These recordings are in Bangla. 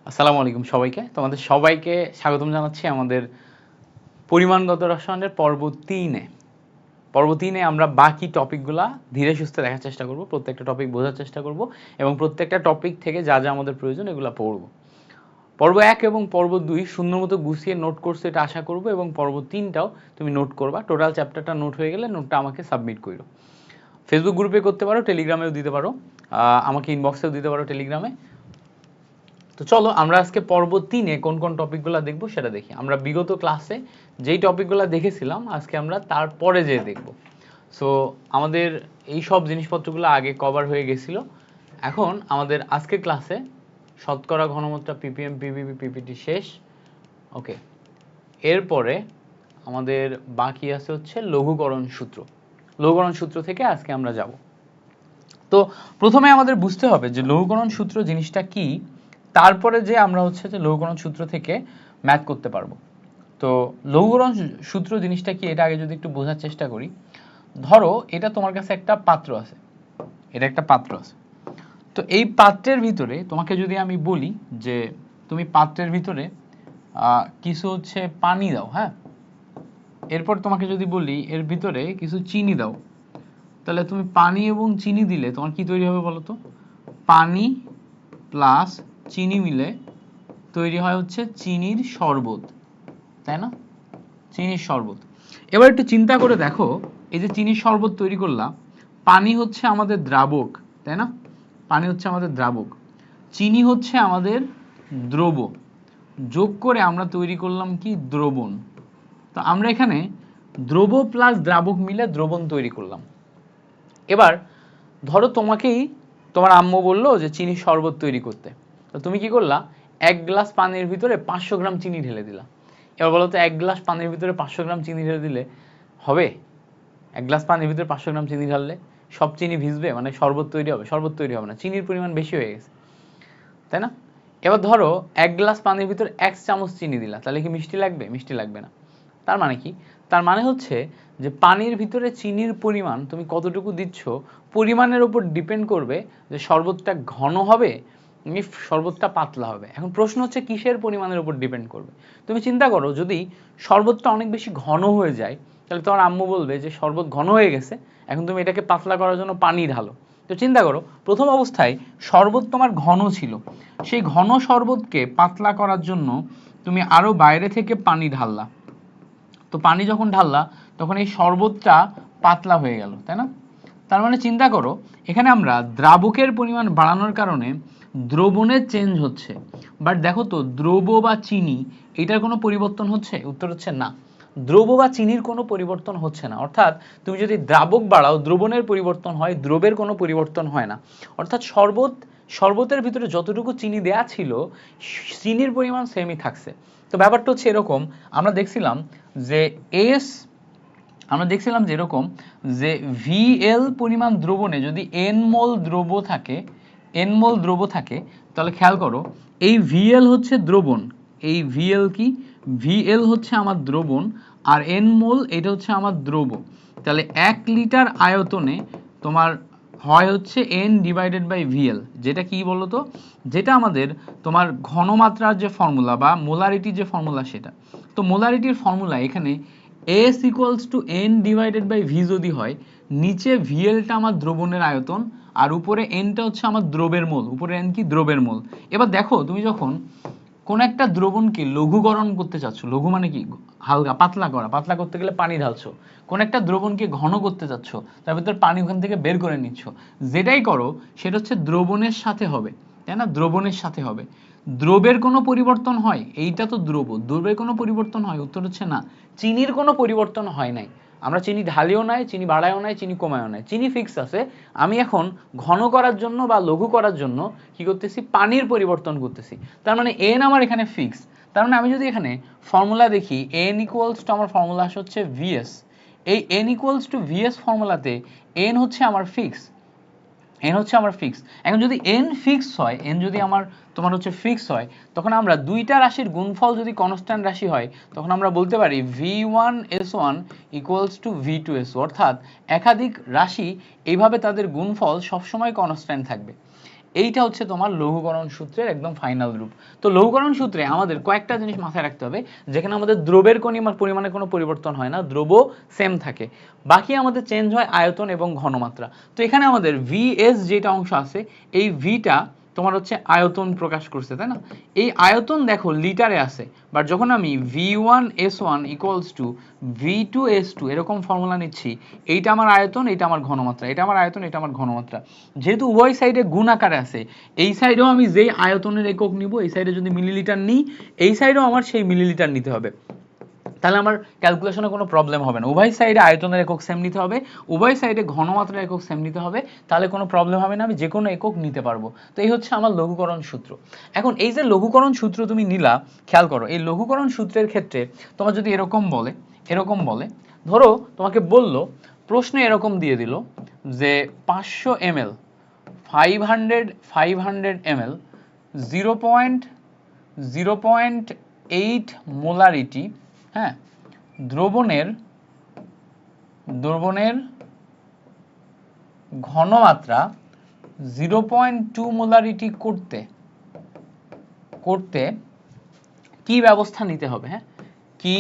আসসালামু আলাইকুম সবাইকে। তোমাদের সবাইকে স্বাগতম জানাচ্ছি আমাদের পরিমাণগত রসায়নের পর্ব 3-এ। পর্ব 3-এ আমরা বাকি টপিকগুলা ধীরে সুস্থে দেখার চেষ্টা করব, প্রত্যেকটা টপিক বোঝার চেষ্টা করব এবং প্রত্যেকটা টপিক থেকে যা যা আমাদের প্রয়োজন এগুলো পড়ব। পর্ব 1 এবং পর্ব 2 সুন্দর মতো গুছিয়ে নোট করছো এটা আশা করব এবং পর্ব 3টাও তুমি নোট করবা। টোটাল চ্যাপ্টারটা নোট হয়ে গেলে নোটটা আমাকে সাবমিট করো। ফেসবুক গ্রুপে করতে পারো, টেলিগ্রামেও দিতে পারো, আমাকে ইনবক্সেও দিতে পারো টেলিগ্রামে। তো চলো আমরা আজকে পর্ব 3-এ কোন কোন টপিকগুলো দেখব সেটা দেখি। আমরা বিগত ক্লাসে যেই টপিকগুলো দেখেছিলাম আজকে আমরা তারপরে যেয়ে দেখব। সো আমাদের এই সব জিনিসপত্রগুলো আগে কভার হয়ে গেছিল। এখন আমাদের আজকের ক্লাসে শতকরা ঘনমাত্রা, পিপিএম, পিপিবি, পিপিটি শেষ। ওকে, এরপরে আমাদের বাকি আছে হচ্ছে লঘুকরণ সূত্র। লঘুকরণ সূত্র থেকে আজকে আমরা যাব। তো প্রথমে আমাদের বুঝতে হবে যে লঘুকরণ সূত্র জিনিসটা কি, তারপরে যে আমরা হচ্ছে যে লঘুকরণ সূত্র থেকে ম্যাথ করতে পারবো। তো লঘুকরণ সূত্র জিনিসটা কি এটা আগে যদি একটু বোঝার চেষ্টা করি। ধরো এটা তোমার কাছে একটা পাত্র আছে, এটা একটা পাত্র আছে। তো এই পাত্রের ভিতরে তোমাকে যদি আমি বলি যে তুমি পাত্রের ভিতরে কিছু হচ্ছে পানি দাও, হ্যাঁ, এরপর তোমাকে যদি বলি এর ভিতরে কিছু চিনি দাও, তাহলে তুমি পানি এবং চিনি দিলে তোমার কি তৈরি হবে বলো তো? পানি প্লাস চিনি মিলে তৈরি হয় হচ্ছে চিনির শরবত, তাই না? চিনির শরবত। এবার একটু চিন্তা করে দেখো, এই যে চিনির শরবত তৈরি করলাম, পানি হচ্ছে আমাদের দ্রাবক, তাই না? পানি হচ্ছে আমাদের দ্রাবক, চিনি হচ্ছে আমাদের দ্রব, যোগ করে আমরা তৈরি করলাম কি? দ্রবণ। তো আমরা এখানে দ্রব প্লাস দ্রাবক মিলে দ্রবণ তৈরি করলাম। এবার ধরো তোমাকেই তোমার আম্মু বললো যে চিনির শরবত তৈরি করতে, তো তুমি কি করলা? 1 গ্লাস পানির ভিতরে 500 গ্রাম চিনি ঢেলে দিলা। এবার বলো তো 1 গ্লাস পানির ভিতরে 500 গ্রাম চিনি ঢেলে দিলে হবে? 1 গ্লাস পানির ভিতরে 500 গ্রাম চিনি ঢাললে সব চিনি ভিজবে, মানে শরবত তৈরি হবে? শরবত তৈরি হবে না, চিনির পরিমাণ বেশি হয়ে গেছে, তাই না? এবার ধরো 1 গ্লাস পানির ভিতর 1 চামচ চিনি দিলা, তাহলে কি মিষ্টি লাগবে? মিষ্টি লাগবে না। তার মানে কি? তার মানে হচ্ছে যে পানির ভিতরে চিনির পরিমাণ তুমি কতটুকু দিচ্ছ পরিমাণের উপর ডিপেন্ড করবে যে শরবতটা ঘন হবে নাকি শরবতটা পাতলা হবে। এখন প্রশ্ন হচ্ছে কিসের পরিমাণের উপর ডিপেন্ড করবে? তুমি চিন্তা করো, যদি শরবতটা অনেক বেশি ঘন হয়ে যায় তাহলে তোমার আম্মু বলবে যে শরবত ঘন হয়ে গেছে, এখন তুমি এটাকে পাতলা করার জন্য পানি ঢালো। তো চিন্তা করো, প্রথম অবস্থায় শরবত তোমার ঘন ছিল, সেই ঘন শরবতকে পাতলা করার জন্য তুমি আরো বাইরে থেকে পানি ঢাললা। তো পানি যখন ঢাললা তখন এই শরবতটা পাতলা হয়ে গেল, তাই না? তার মানে চিন্তা করো, এখানে আমরা দ্রাবকের পরিমাণ বাড়ানোর কারণে দ্রবণের চেঞ্জ হচ্ছে, বাট দেখো তো দ্রব বা চিনি এটার কোনো পরিবর্তন হচ্ছে? উত্তর হচ্ছে না, দ্রব বা চিনির কোনো পরিবর্তন হচ্ছে না। অর্থাৎ তুমি যদি দ্রাবক বাড়াও দ্রবণের পরিবর্তন হয়, দ্রবের কোনো পরিবর্তন হয় না। অর্থাৎ শরবতের ভিতরে যতটুকু চিনি দেয়া ছিল চিনির পরিমাণ সেমই থাকছে। তো ব্যাপারটা হচ্ছে এরকম, আমরা দেখছিলাম যে এরকম যে ভিএল পরিমাণ দ্রবণে যদি এন মোল দ্রব থাকে তাহলে খেয়াল করো, এই ভিএল হচ্ছে দ্রবণ, এই ভিএল কি? ভিএল হচ্ছে আমার দ্রবণ আর এন মোল এটা হচ্ছে আমার দ্রব। তাহলে 1 লিটার আয়তনে তোমার হয় হচ্ছে এন ডিভাইডেড বাই ভিএল, যেটা কি বলতো? যেটা আমাদের তোমার ঘনমাত্রার যে ফর্মুলা বা মোলারিটির যে ফর্মুলা সেটা। তো মোলারিটির ফর্মুলা এখানে S equals to N divided by V যদি হয়, নিচে ভিএলটা আমার দ্রবণের আয়তন আর উপরে এনটা হচ্ছে আমার দ্রবের মোল, উপরে এন কি? দ্রবের মোল। এবার দেখো তুমি যখন কোন একটা দ্রবণকে লঘুকরণ করতে চাচ্ছ, লঘু মানে কি? হালকা, পাতলা করা, পাতলা করতে গেলে পানি ঢালছো। কোন একটা দ্রবণকে ঘন করতে চাচ্ছ, তার ভিতর পানি ওখান থেকে বের করে নিচ্ছ, যেটাই করো সেটা হচ্ছে দ্রবণের সাথে হবে, তাই না? দ্রবণের সাথে হবে। দ্রবের কোনো পরিবর্তন হয়? এইটা তো দ্রব, দ্রবের কোনো পরিবর্তন হয়? উত্তর হচ্ছে না, চিনির কোনো পরিবর্তন হয় নাই। আমরা চিনি ঢালিও নাই, চিনি বাড়ায়ও নাই, চিনি কমায়ও নাই, চিনি ফিক্স আছে। আমি এখন ঘন করার জন্য বা লঘু করার জন্য কি করতেছি? পানির পরিবর্তন করতেছি। তার মানে এন আমার এখানে ফিক্স। তার মানে আমি যদি এখানে ফর্মুলা দেখি, এন ইকুয়ালস টু আমার ফর্মুলা হচ্ছে ভিএস। এই এন ইকুয়ালস টু ভিএস ফর্মুলাতে এন হচ্ছে আমার ফিক্স, এন হচ্ছে আমার ফিক্স। এখন যদি এন ফিক্স হয়, এন যদি আমার তোমার হচ্ছে ফিক্স হয়, তখন আমরা দুইটা রাশির গুণফল যদি কনস্ট্যান্ট রাশি হয় তখন আমরা বলতে পারি v1s1 ইকুয়ালস টু v2s, অর্থাৎ একাধিক রাশি এইভাবে তাদের গুণফল সবসময় কনস্ট্যান্ট থাকবে। এইটা হচ্ছে তোমার লঘুকরণ সূত্রের একদম ফাইনাল রূপ। তো লঘুকরণ সূত্রে আমাদের কয়েকটা জিনিস মাথায় রাখতে হবে, যেখানে আমাদের দ্রবের পরিমাণে কোনো পরিবর্তন হয় না, দ্রব্য সেম থাকে, বাকি আমাদের চেঞ্জ হয় আয়তন এবং ঘনমাত্রা। তো এখানে আমাদের ভিএস যেটা অংশ আছে, এই ভিটা তোমার হচ্ছে আয়তন প্রকাশ করছে, তাই না? এই আয়তন দেখো লিটারে আছে, বাট যখন আমি V1S1 ইকুয়ালস টু V2S2 এরকম ফর্মুলা নিচ্ছি, এইটা আমার আয়তন, এইটা আমার ঘনমাত্রা, এটা আমার আয়তন, এটা আমার ঘনমাত্রা, যেহেতু উভয় সাইডে গুণ আকারে আছে, এই সাইডেও আমি যেই আয়তনের একক নিব, এই সাইডে যদি মিলিলিটার নিই, এই সাইডেও আমার সেই মিলিলিটার নিতে হবে, তাহলে আমার ক্যালকুলেশনে কোনো প্রবলেম হবে না। উভয় সাইডে আয়তনের একক সেম নিতে হবে, উভয় সাইডে ঘনমাত্রার একক সেম নিতে হবে, তাহলে কোনো প্রবলেম হবে না, আমি যে কোনো একক নিতে পারবো। তো এই হচ্ছে আমার লঘুকরণ সূত্র। এখন এই যে লঘুকরণ সূত্র তুমি নিলা, খেয়াল করো, এই লঘুকরণ সূত্রের ক্ষেত্রে তোমার যদি এরকম বলে, ধরো তোমাকে বললো, প্রশ্নে এরকম দিয়ে দিল যে 500 ml 500 ml 0.8 মোলারিটি, হ্যাঁ, দ্রবণের ঘনমাত্রা 0.2 মোলারিটি করতে কি ব্যবস্থা নিতে হবে? হ্যাঁ, কি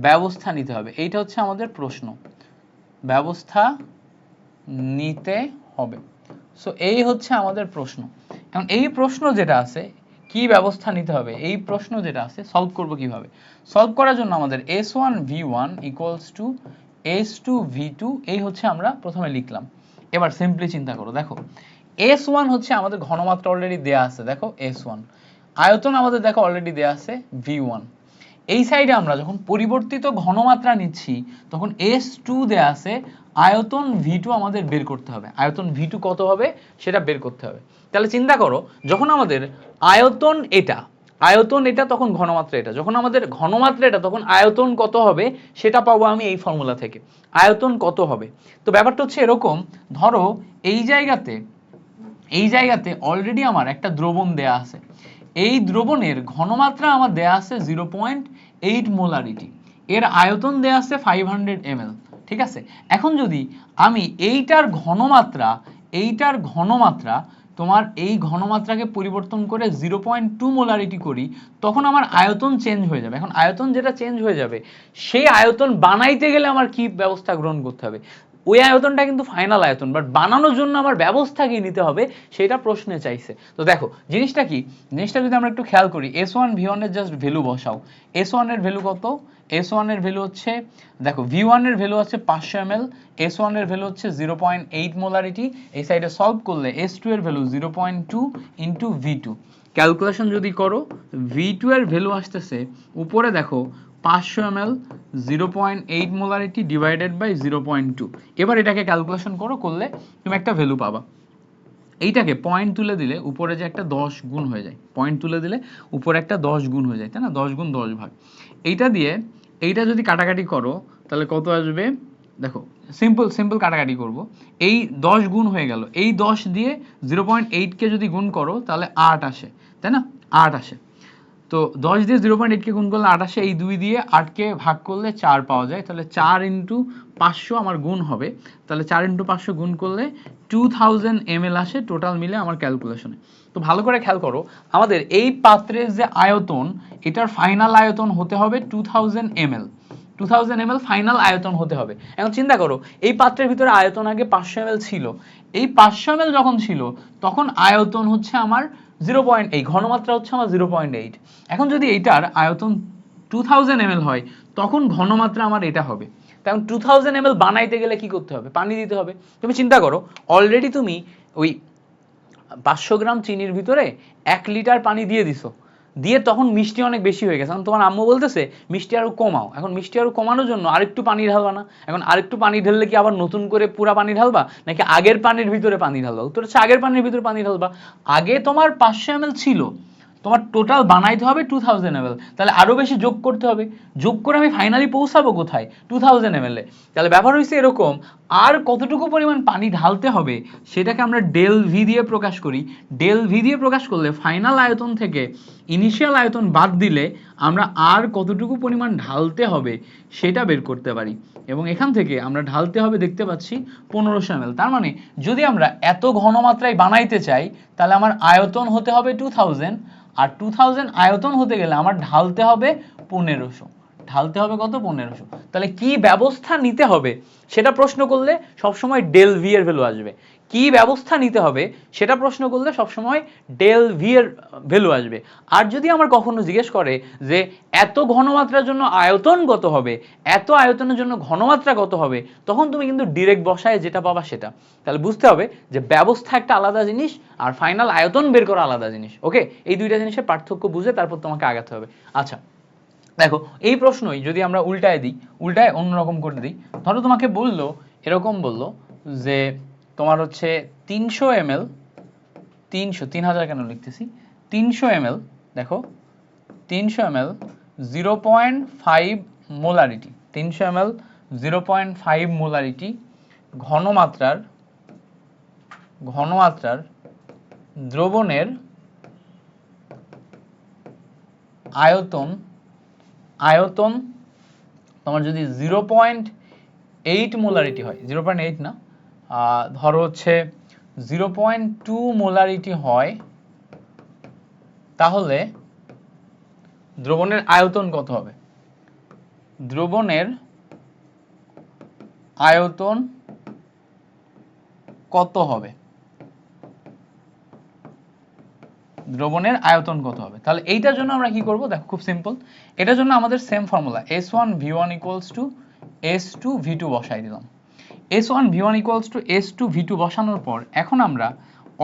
ব্যবস্থা নিতে হবে, এইটা হচ্ছে আমাদের প্রশ্ন, ব্যবস্থা নিতে হবে। সো এই হচ্ছে আমাদের প্রশ্ন। এখন এই প্রশ্ন যেটা আছে, কি ব্যবস্থা নিতে হবে, এই প্রশ্ন যেটা আছে সলভ করব কিভাবে? সলভ করার জন্য আমাদের S1V1 ইকুয়ালস টু S2V2, এই হচ্ছে আমরা প্রথমে লিখলাম। এবার সিম্পলি চিন্তা করো, দেখো S1 হচ্ছে আমাদের ঘনমাত্রা অলরেডি দেয়া আছে, দেখো S1, আয়তন আমাদের দেখো অলরেডি দেয়া আছে V1। এই সাইডে আমরা যখন পরিবর্তিত ঘনমাত্রা নিচ্ছি, তখন S2 দেয়া আছে, আয়তন V2 আমাদের বের করতে হবে, আয়তন V2 কত হবে সেটা বের করতে হবে। তাহলে চিন্তা করো, যখন আমাদের আয়তন এটা তখন ঘনমাত্রা এটা, যখন আমাদের ঘনমাত্রা এটা তখন আয়তন কত হবে সেটা পাবো আমি এই ফর্মুলা থেকে, আয়তন কত হবে। তো ব্যাপারটা হচ্ছে এরকম, ধরো এই জায়গাতে অলরেডি আমার একটা দ্রবণ দেয়া আছে, এই দ্রবণের ঘনমাত্রা আমার দেয়া আছে 0.8 মোলারিটি, এর আয়তন দেয়া আছে 500 ml, ঠিক আছে? এখন যদি আমি এইটার ঘনমাত্রা তোমার এই ঘনমাত্রাকে পরিবর্তন করে 0.2 মোলারিটি করি, তখন আমার আয়তন চেঞ্জ হয়ে যাবে। এখন আয়তন যেটা চেঞ্জ হয়ে যাবে, সেই আয়তন বানাইতে গেলে আমার কি ব্যবস্থা গ্রহণ করতে হবে? ওই আয়তনটা কিন্তু ফাইনাল আয়তন, বাট বানানোর জন্য আমার ব্যবস্থা কি নিতে হবে সেটা প্রশ্নে চাইছে। তো দেখো জিনিসটা যদি আমরা একটু খেয়াল করি, S1V1 এর জাস্ট ভ্যালু বসাও। S1 এর ভ্যালু কত? S1 এর ভ্যালু হচ্ছে, দেখো V1 এর ভ্যালু হচ্ছে 500 ml, S1 এর ভ্যালু হচ্ছে 0.8 মোলারিটি, এই সাইডে সলভ করলে S2 এর ভ্যালু 0.2 ইনটু V2, ক্যালকুলেশন যদি করো V2 এর ভ্যালু আসতেছে উপরে দেখো 500 ml 0.8 মোলারিটি ডিভাইডেড বাই 0.2। এবার এটাকে ক্যালকুলেশন করলে তুমি একটা ভ্যালু পাবা। এইটাকে পয়েন্ট তুলে দিলে উপরে যে একটা 10 গুণ হয়ে যায়, পয়েন্ট তুলে দিলে উপরে একটা 10 গুণ হয়ে যায়, তাই না? 10 গুণ 10 ভাগ, এইটা দিয়ে এইটা যদি কাটাকাটি করো তাহলে কত আসবে? দেখো সিম্পল কাটাকাটি করব, এই 10 গুণ হয়ে গেল, এই 10 দিয়ে 0.8 কে যদি গুণ করো তাহলে 8 আসে, তাই না? 8 আসে। তো 10 দিয়ে 0.8 কে গুণ করলে 8 আসে, এই 2 দিয়ে 8 কে ভাগ করলে 4 পাওয়া যায়, তাহলে 4 ইন্টু 500 আমার গুণ হবে, তাহলে 4 ইন্টু 500 গুণ করলে 2000 ml আসে টোটাল মিলে আমার ক্যালকুলেশনে। তো ভালো করে খেয়াল করো, আমাদের এই পাত্রের যে আয়তন, এটার ফাইনাল আয়তন হতে হবে 2000 ml, 2000 ml ফাইনাল আয়তন হতে হবে। এখন চিন্তা করো, এই পাত্রের ভিতরে আয়তন আগে 500 ml ছিল, এই 500 ml যখন ছিল তখন আয়তন হচ্ছে আমার 0.8, ঘনমাত্রা হচ্ছে আমার 0.8। এখন যদি এইটার আয়তন 2000 ml হয়, তখন ঘনমাত্রা আমার এটা হবে। তখন 2000 ml বানাইতে গেলে কি করতে হবে? পানি দিতে হবে। তুমি চিন্তা করো, অলরেডি তুমি ওই 500 গ্রাম চিনির ভিতরে 1 লিটার পানি দিয়ে দিছো, দিয়ে তখন মিষ্টি অনেক বেশি হয়ে গেছে, এখন তোমার আম্মু বলতেছে মিষ্টি আরো কমাও। এখন মিষ্টি আরো কমানোর জন্য আরেকটু পানি ঢালবা না? এখন আরেকটু পানি ঢাললে কি আবার নতুন করে পুরা পানি ঢালবা, নাকি আগের পানির ভিতরে পানি ঢালবা? উত্তর হচ্ছে আগের পানির ভিতরে পানি ঢালবা। আগে তোমার 500 ml ছিল, তোমার টোটাল বানাইতে হবে 2000 ml, তাহলে আরো বেশি যোগ করতে হবে, যোগ করে আমি ফাইনালি পৌঁছাবো কোথায় 2000 ml এ। তাহলে ব্যাপার হচ্ছে এরকম, আর কতটুকু পরিমাণ পানি ঢালতে হবে সেটাকে আমরা ডেল ভি দিয়ে প্রকাশ করি। ডেল ভি দিয়ে প্রকাশ করলে ফাইনাল আয়তন থেকে ইনিশিয়াল আয়তন বাদ দিলে আমরা আর কতটুকু পরিমাণ ঢালতে হবে সেটা বের করতে পারি, এবং এখান থেকে আমরা ঢালতে হবে দেখতে পাচ্ছি 1500 ml। তার মানে যদি আমরা এত ঘনমাত্রায় বানাইতে চাই তাহলে আমার আয়তন হতে হবে 2000, আর 2000 আয়তন হতে গেলে আমার ঢালতে হবে 1500। ঢালতে হবে কত? 1500। তাহলে কি ব্যবস্থা নিতে হবে সেটা প্রশ্ন করলে সবসময় ডেল ভি এর ভ্যালু আসবে। কি ব্যবস্থা নিতে হবে সেটা প্রশ্ন করলে সবসময় ডেল ভি এর ভ্যালু আসবে। আর যদি আমার কখনো জিজ্ঞেস করে যে এত ঘনমাত্রার জন্য আয়তন কত হবে, এত আয়তনের জন্য ঘনমাত্রা কত হবে, তখন তুমি কিন্তু ডিরেক্ট বসায় যেটা পাবা সেটা। তাহলে বুঝতে হবে যে ব্যবস্থা একটা আলাদা জিনিস আর ফাইনাল আয়তন বের করা আলাদা জিনিস। ওকে, এই দুইটা জিনিসের পার্থক্য বুঝে তারপর তোমাকে আগাতে হবে। আচ্ছা দেখো, এই প্রশ্নই যদি আমরা উল্টায় দিই, উল্টায় অন্যরকম করে দিই, ধরো তোমাকে বললো, এরকম বললো যে তোমার হচ্ছে 300 ml, 3000 কেন লিখতেছি, 300 ml, দেখো 300 ml 0.5 মোলারিটি, 300 ml 0.5 মোলারিটি ঘনমাত্রার দ্রবণের আয়তন তোমার যদি 0.8 মোলারিটি হয়, 0.8 না, ধরো হচ্ছে 0.2 মোলারিটি হয়, তাহলে দ্রবণের আয়তন কত হবে? দ্রবণের আয়তন কত হবে? দ্রবণের আয়তন কত হবে? তাহলে এইটার জন্য আমরা কি করব, দেখো খুব সিম্পল। এটার জন্য আমাদের সেম ফর্মুলা S1V1 = S2V2 বসাই দিলাম। S1V1 = S2V2 বসানোর পর এখন আমরা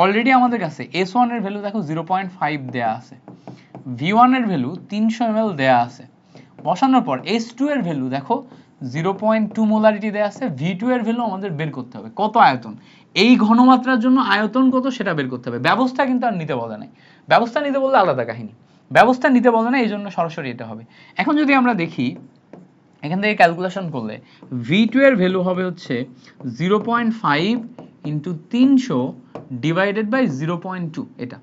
অলরেডি আমাদের কাছে S1 এর ভ্যালু দেখো 0.5 দেয়া আছে, V1 এর ভ্যালু 300 ml দেয়া আছে। বসানোর পর S2 এর ভ্যালু দেখো 0.2 মোলারিটি দেয়া আছে, V2 এর ভ্যালু আমাদের বের করতে হবে কত আয়তন, এই ঘনমাত্রার জন্য আয়তন কত সেটা বের করতে হবে। ব্যবস্থা কিন্তু আর নিতে বলে নাই, ব্যবস্থা নিতে বললে আলাদা কাহিনী, ব্যবস্থা নিতে বলে না, এই জন্য সরাসরি এটা হবে। এখন যদি আমরা দেখি এখান থেকে ক্যালকুলেশন করলে V2 এর ভ্যালু হবে হচ্ছে 0.5 × 300 ডিভাইডেড বাই 0.2, এটা।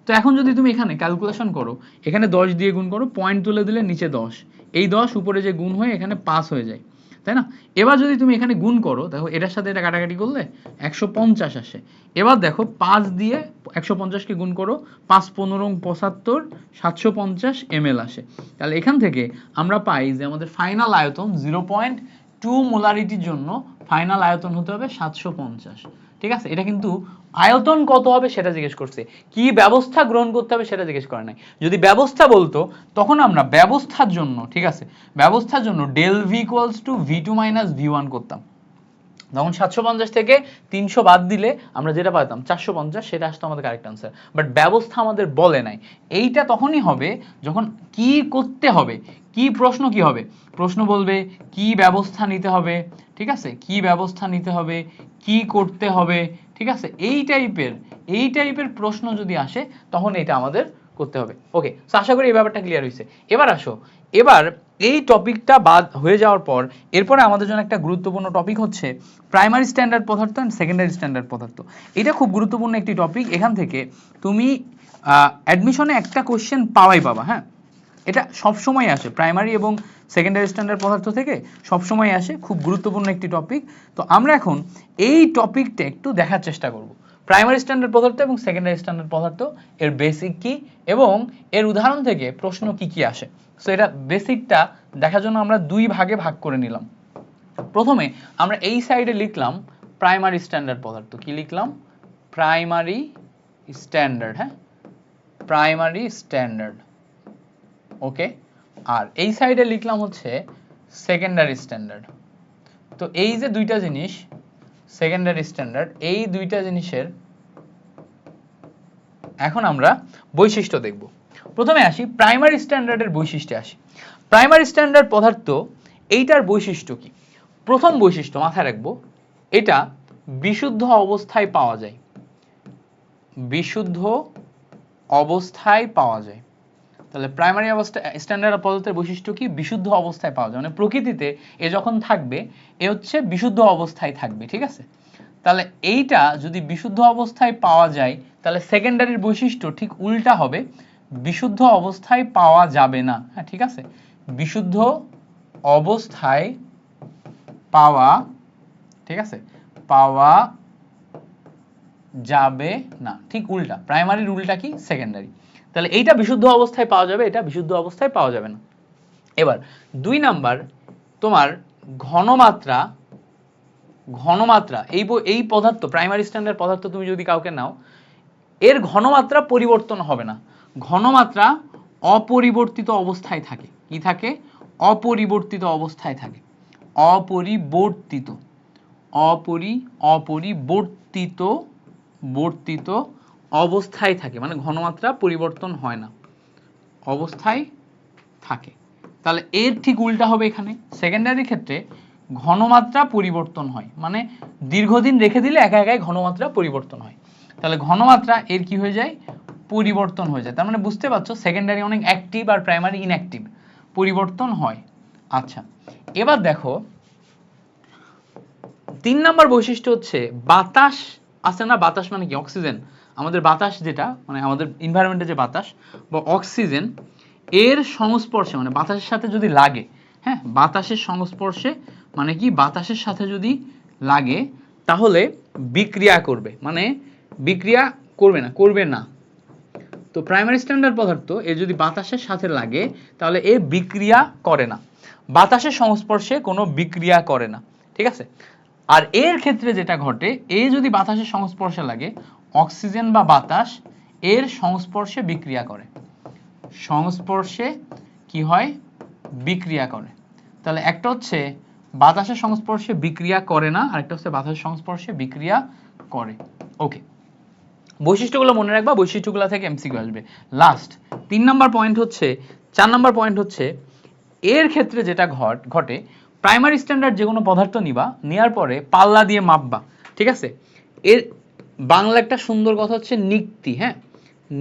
তো এখন যদি তুমি এখানে ক্যালকুলেশন করো, এখানে 10 দিয়ে গুণ করো, পয়েন্ট তুলে দিলে নিচে 10, এই 10 উপরে যে গুণ হয়ে এখানে পাস হয়ে যায়, তাই না? এবার যদি তুমি এখানে গুণ করো, দেখো এটার সাথে এটা কাটাকাটি করলে 150 আসে। এবার দেখো 5 দিয়ে 150 কে গুণ করো, 5 15 75 750 ml আসে। তাহলে এখান থেকে আমরা পাই যে আমাদের ফাইনাল আয়তন 0.2 মোলারিটির জন্য ফাইনাল আয়তন হতে হবে 750। ঠিক আছে, এটা কিন্তু আয়তন কত হবে সেটা জিজ্ঞেস করছে, কি ব্যবস্থা গ্রহণ করতে হবে সেটা জিজ্ঞেস করে নাই। যদি ব্যবস্থা বলতো তখন আমরা ব্যবস্থার জন্য, ঠিক আছে, ব্যবস্থার জন্য del V equals to V2 - V1 করতাম, তখন 750 থেকে 300 বাদ দিলে আমরা যেটা পাইতাম 450, সেটা আসতো আমাদের কারেক্ট আনসার। বাট ব্যবস্থা আমাদের বলে নাই। এইটা তখনই হবে যখন কি করতে হবে, কি প্রশ্ন কি হবে, প্রশ্ন বলবে কি ব্যবস্থা নিতে হবে, ঠিক আছে, কি ব্যবস্থা নিতে হবে, কি করতে হবে, ঠিক আছে, এই টাইপের প্রশ্ন যদি আসে তখন এটা আমাদের করতে হবে। ওকে, সো আশা করি এই ব্যাপারটা ক্লিয়ার হয়েছে। এবার আসো, এবার এই টপিকটা বাদ হয়ে যাওয়ার পর এরপরে আমাদের জন্য একটা গুরুত্বপূর্ণ টপিক হচ্ছে প্রাইমারি স্ট্যান্ডার্ড পদার্থ এন্ড সেকেন্ডারি স্ট্যান্ডার্ড পদার্থ। এটা খুব গুরুত্বপূর্ণ একটি টপিক, এখান থেকে তুমি অ্যাডমিশনে একটা কোশ্চেন পাবা। হ্যাঁ, এটা সবসময় আসে প্রাইমারি এবং সেকেন্ডারি স্ট্যান্ডার্ড পদার্থ থেকে, সবসময় আসে, খুব গুরুত্বপূর্ণ একটি টপিক। তো আমরা এখন এই টপিকটা একটু দেখার চেষ্টা করব, প্রাইমারি স্ট্যান্ডার্ড পদার্থ এবং সেকেন্ডারি স্ট্যান্ডার্ড পদার্থ, এর বেসিক কি এবং এর উদাহরণ থেকে প্রশ্ন কি কি আসে। সো এটা বেসিকটা দেখার জন্য আমরা দুই ভাগে ভাগ করে নিলাম। প্রথমে আমরা এই সাইডে লিখলাম প্রাইমারি স্ট্যান্ডার্ড পদার্থ, কি লিখলাম, প্রাইমারি স্ট্যান্ডার্ড, হ্যাঁ, প্রাইমারি স্ট্যান্ডার্ড, ওকে। আর এই সাইডে লিখলাম হচ্ছে সেকেন্ডারি স্ট্যান্ডার্ড। তো এই যে দুইটা জিনিস সেকেন্ডারি স্ট্যান্ডার্ড, এই দুইটা জিনিসের এখন আমরা বৈশিষ্ট্য দেখব। প্রথমে আসি প্রাইমারি স্ট্যান্ডার্ডের বৈশিষ্ট্যে আসি। প্রাইমারি স্ট্যান্ডার্ড পদার্থ এইটার বৈশিষ্ট্য কি? প্রথম বৈশিষ্ট্য মাথায় রাখবো, এটা বিশুদ্ধ অবস্থায় পাওয়া যায়, বিশুদ্ধ অবস্থায় পাওয়া যায়। তাহলে প্রাইমারি অবস্থা স্ট্যান্ডার্ড পদার্থের বৈশিষ্ট্য কি? বিশুদ্ধ অবস্থায় পাওয়া যায়, মানে প্রকৃতিতে এ যখন থাকবে এ হচ্ছে বিশুদ্ধ অবস্থায় থাকবে, ঠিক আছে? তাহলে এইটা যদি বিশুদ্ধ অবস্থায় পাওয়া যায় তাহলে সেকেন্ডারির বৈশিষ্ট্য ঠিক উল্টা হবে, বিশুদ্ধ অবস্থায় পাওয়া যাবে না। হ্যাঁ, ঠিক আছে, বিশুদ্ধ অবস্থায় পাওয়া, ঠিক আছে, পাওয়া যাবে না, ঠিক উল্টা, প্রাইমারির উল্টা কি? সেকেন্ডারি। তাহলে এইটা বিশুদ্ধ অবস্থায় পাওয়া যাবে, এটা বিশুদ্ধ অবস্থায় পাওয়া যাবে না। এবার 2 নাম্বার তোমার ঘনমাত্রা, ঘনমাত্রা এই পদার্থ প্রাইমারি স্ট্যান্ডার্ড পদার্থ তুমি যদি কাউকে নাও, এর ঘনমাত্রা পরিবর্তন হবে না, ঘনমাত্রা অপরিবর্তিত অবস্থায় থাকে। কি থাকে? অপরিবর্তিত অবস্থায় থাকে, অপরিবর্তিত, অপরিবর্তিত বর্তিত অবস্থায় থাকে, মানে ঘনমাত্রা পরিবর্তন হয় না, অবস্থায় থাকে। তাহলে এর ঠিক উল্টা হবে এখানে, সেকেন্ডারি ক্ষেত্রে ঘনমাত্রা পরিবর্তন হয়, মানে দীর্ঘদিন রেখে দিলে একা একাই ঘনমাত্রা পরিবর্তন হয়। তাহলে ঘনমাত্রা এর কি হয়ে যায়? পরিবর্তন হয়ে যায়। তার মানে বুঝতে পারছো সেকেন্ডারি অনেক অ্যাক্টিভ আর প্রাইমারি ইনঅ্যাক্টিভ, পরিবর্তন হয়। আচ্ছা, এবার দেখো 3 নাম্বার বৈশিষ্ট্য হচ্ছে বাতাস আছে না, বাতাস মানে কি? অক্সিজেন, আমাদের বাতাস যেটা, মানে আমাদের এনভায়রনমেন্টে যে বাতাস বা অক্সিজেন, এর সংস্পর্শে মানে বাতাসের সাথে যদি লাগে, হ্যাঁ, বাতাসের সংস্পর্শে মানে কি? বাতাসের সাথে যদি লাগে তাহলে বিক্রিয়া করবে, মানে বিক্রিয়া করবে না, করবে না। তো প্রাইমারি স্ট্যান্ডার্ড পদার্থ এ যদি বাতাসের সাথে লাগে তাহলে এ বিক্রিয়া করে না, বাতাসের সংস্পর্শে কোনো বিক্রিয়া করে না, ঠিক আছে? আর এর ক্ষেত্রে যেটা ঘটে, এ যদি বাতাসের সংস্পর্শে লাগে, অক্সিজেন বা বাতাস এর সংস্পর্শে বিক্রিয়া করে, সংস্পর্শে কি হয়? বিক্রিয়া করে। তাহলে একটা হচ্ছে বাতাসের সংস্পর্শে বিক্রিয়া করে না, আর একটা হচ্ছে বাতাসের সংস্পর্শে বিক্রিয়া করে। ওকে, বৈশিষ্ট্যগুলো মনে রাখবা, বৈশিষ্ট্যগুলো থেকে এমসিকিউ আসবে। লাস্ট 3 নাম্বার পয়েন্ট হচ্ছে, 4 নাম্বার পয়েন্ট হচ্ছে এর ক্ষেত্রে যেটা ঘটে, প্রাইমারি স্ট্যান্ডার্ড যে কোনো পদার্থ নিবা, নেওয়ার পরে পাল্লা দিয়ে মাপবা, ঠিক আছে? এর বাংলা একটা সুন্দর কথা হচ্ছে নিক্তি, হ্যাঁ,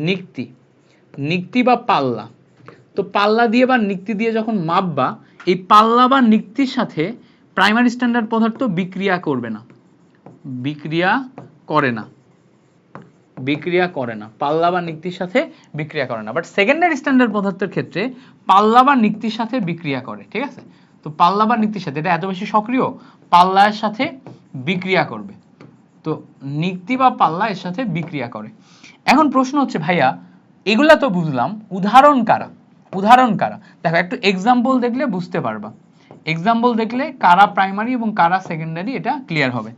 নিক্তি, নিক্তি বা পাল্লা। তো পাল্লা দিয়ে বা নিক্তি দিয়ে যখন মাপবা, এই পাল্লা বা নিক্তির সাথে প্রাইমারি স্ট্যান্ডার্ড পদার্থ বিক্রিয়া করবে না, বিক্রিয়া করে না, বিক্রিয়া করে না, পাল্লা বা নিক্তির সাথে বিক্রিয়া করে না। বাট সেকেন্ডারি স্ট্যান্ডার্ড পদার্থের ক্ষেত্রে পাল্লা বা নিক্তির সাথে বিক্রিয়া করে, ঠিক আছে? তো পাল্লা বা নিক্তির সাথে, এটা এত বেশি সক্রিয়, পাল্লার সাথে বিক্রিয়া করবে। তো নিক্তি বা পাল্লা এর সাথে বিক্রিয়া করে। এখন প্রশ্ন হচ্ছে ভাইয়া এগুলা তো বুঝলাম, উদাহরণ কারা? উদাহরণ কারা? দেখো একটু এক্সাম্পল দেখলে বুঝতে পারবা, এক্সাম্পল দেখলে কারা প্রাইমারি এবং কারা সেকেন্ডারি এটা ক্লিয়ার হবে।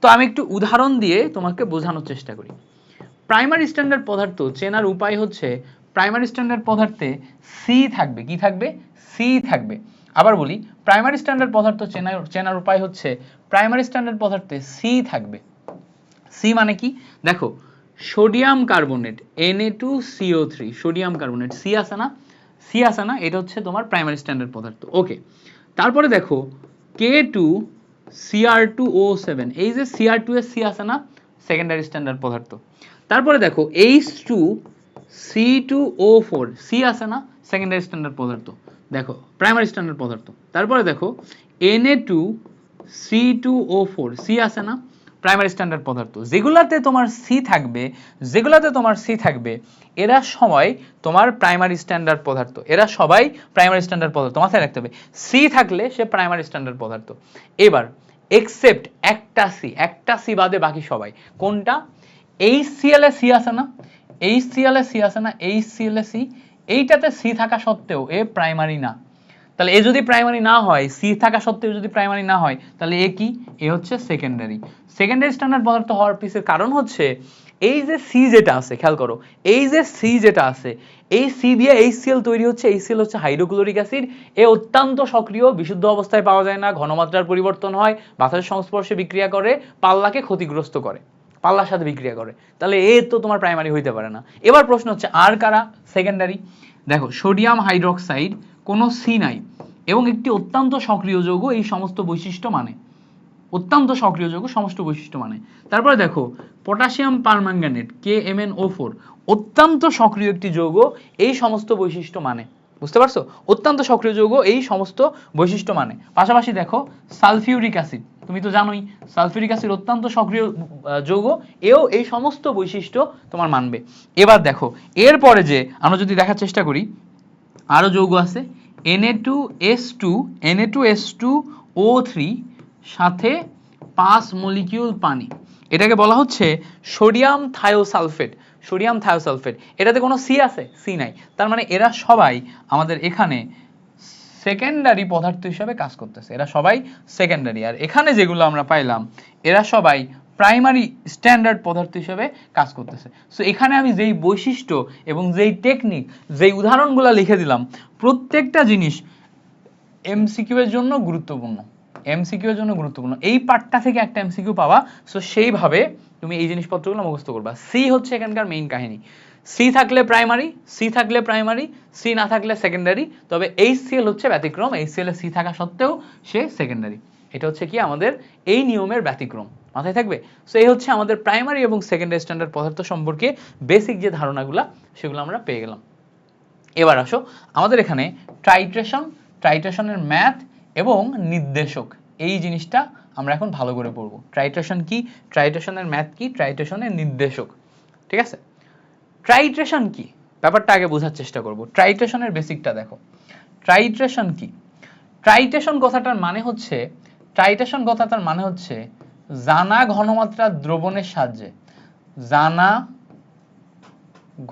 তো আমি একটু উদাহরণ দিয়ে তোমাকে বোঝানোর চেষ্টা করি। প্রাইমারি স্ট্যান্ডার্ড পদার্থ চেনার উপায় হচ্ছে, প্রাইমারি স্ট্যান্ডার্ড পদার্থে সি থাকবে, কি থাকবে? সি থাকবে। আবার বলি, প্রাইমারি স্ট্যান্ডার্ড পদার্থ চেনার উপায় হচ্ছে প্রাইমারি স্ট্যান্ডার্ড পদার্থে সি থাকবে। সি মানে কি? দেখো sodium carbonate Na2CO3, sodium carbonate, C আছে না, সি আছে না, এটা হচ্ছে তোমার প্রাইমারি স্ট্যান্ডার্ড পদার্থ। ওকে, তারপরে দেখো K2Cr2O7, এই যে Cr2 এর সি আছে না, সেকেন্ডারি স্ট্যান্ডার্ড পদার্থ। তারপরে দেখো H2C2O4, সি আছে না, সেকেন্ডারি স্ট্যান্ডার্ড পদার্থ, দেখো প্রাইমারি স্ট্যান্ডার্ড পদার্থ। তারপরে দেখো Na2C2O4, সি আছে না, প্রাইমারি স্ট্যান্ডার্ড পদার্থ। যেগুলাতে তোমার সি থাকবে, যেগুলাতে তোমার সি থাকবে, এরা সবাই তোমার প্রাইমারি স্ট্যান্ডার্ড পদার্থ, এরা সবাই প্রাইমারি স্ট্যান্ডার্ড পদার্থ, মাথায় রাখতে হবে সি থাকলে সে প্রাইমারি স্ট্যান্ডার্ড পদার্থ। এবার এক্সেপ্ট একটা সি বাদে বাকি সবাই, কোনটা? HCl এ সি আছে না, HCl এ সি আছে না, HCl এ সি, এইটাতে সি থাকা সত্ত্বেও এ প্রাইমারি না। তাহলে এ যদি প্রাইমারি না হয়, সি থাকা সত্ত্বেও যদি প্রাইমারি না হয়, তাহলে এ কি? এ হচ্ছে সেকেন্ডারি। সেকেন্ডারি স্ট্যান্ডার্ড পদার্থ হওয়ার পিছের কারণ হচ্ছে এই যে সি যেটা আছে, খেয়াল করো, এই যে সি যেটা আছে, এই সি দিয়ে HCl তৈরি হচ্ছে, HCl হচ্ছে হাইড্রোক্লোরিক অ্যাসিড, এ অত্যন্ত সক্রিয়, বিশুদ্ধ অবস্থায় পাওয়া যায় না, ঘনমাত্রার পরিবর্তন হয়, বাতাসের সংস্পর্শে বিক্রিয়া করে, পাল্লাকে ক্ষতিগ্রস্ত করে, পাল্লার সাথে বিক্রিয়া করে। তাহলে এ তো তোমার প্রাইমারি হইতে পারে না। এবার প্রশ্ন হচ্ছে আর কারা সেকেন্ডারি? দেখো সোডিয়াম হাইড্রোক্সাইড, কোনো সি নাই এবং একটি অত্যন্ত সক্রিয় যৌগ, এই সমস্ত বৈশিষ্ট্য মানে, অত্যন্ত সক্রিয় যৌগ সমস্ত বৈশিষ্ট্য মানে। তারপরে দেখো পটাশিয়াম পারম্যাঙ্গানেট KMnO4 অত্যন্ত সক্রিয় একটি যৌগ, এই সমস্ত বৈশিষ্ট্য মানে। বুঝতে পারছো? অত্যন্ত সক্রিয় যৌগ, এই সমস্ত বৈশিষ্ট্য মানে। পাশাপাশি দেখো সালফিউরিক অ্যাসিড, তুমি তো জানোই সালফিউরিক অ্যাসিড অত্যন্ত সক্রিয় যৌগ, এও এই সমস্ত বৈশিষ্ট্য তোমার মানবে। এবার দেখো এরপরে যে আমরা যদি দেখার চেষ্টা করি, আরো যৌগ আছে Na2S2O3 সাথে 5 মলিকিউল পানি, এটাকে বলা হচ্ছে সোডিয়াম থায়োসালফেট। সোডিয়াম থায়োসালফেট, এটাতে কোনো সি আছে? সি নাই। তার মানে এরা সবাই আমাদের এখানে সেকেন্ডারি পদার্থ হিসাবে কাজ করতেছে, এরা সবাই সেকেন্ডারি। আর এখানে যেগুলো আমরা পাইলাম এরা সবাই প্রাইমারি স্ট্যান্ডার্ড পদার্থ হিসেবে কাজ করতেছে। সো এখানে আমি যেই বৈশিষ্ট্য এবং যেই টেকনিক, যেই উদাহরণগুলো লিখে দিলাম, প্রত্যেকটা জিনিস এমসিকিউ এর জন্য গুরুত্বপূর্ণ, এমসিকিউ এর জন্য গুরুত্বপূর্ণ। এই পার্টটা থেকে একটা এমসিকিউ পাবা, সো সেইভাবে তুমি এই জিনিসপত্রগুলো মুখস্থ করবা। সি হচ্ছে এখানকার মেইন কাহিনী। সি থাকলে প্রাইমারি, সি থাকলে প্রাইমারি, সি না থাকলে সেকেন্ডারি। তবে HCl হচ্ছে ব্যতিক্রম, HCl এ সি থাকা সত্ত্বেও সে সেকেন্ডারি। এটা হচ্ছে কি আমাদের এই নিয়মের ব্যতিক্রম, মাথায় থাকবে। সো এই হচ্ছে আমাদের প্রাইমারি এবং সেকেন্ডারি স্ট্যান্ডার্ড পদার্থ সম্পর্কে বেসিক যে ধারণাগুলো, সেগুলো আমরা পেয়ে গেলাম। এবার আসো আমাদের এখানে টাইট্রেশন, টাইট্রেশনের ম্যাথ এবং নির্দেশক, এই জিনিসটা আমরা এখন ভালো করে পড়বো। টাইট্রেশন কি, টাইট্রেশনের ম্যাথ কি, টাইট্রেশনের নির্দেশক, ঠিক আছে? টাইট্রেশন কি ব্যাপারটা আগে বোঝার চেষ্টা করব। টাইট্রেশনের বেসিকটা দেখো। টাইট্রেশন কি? টাইট্রেশন কথাটার মানে হচ্ছে, টাইট্রেশন কথাটার মানে হচ্ছে জানা ঘনমাত্রার দ্রবণের সাহায্যে, জানা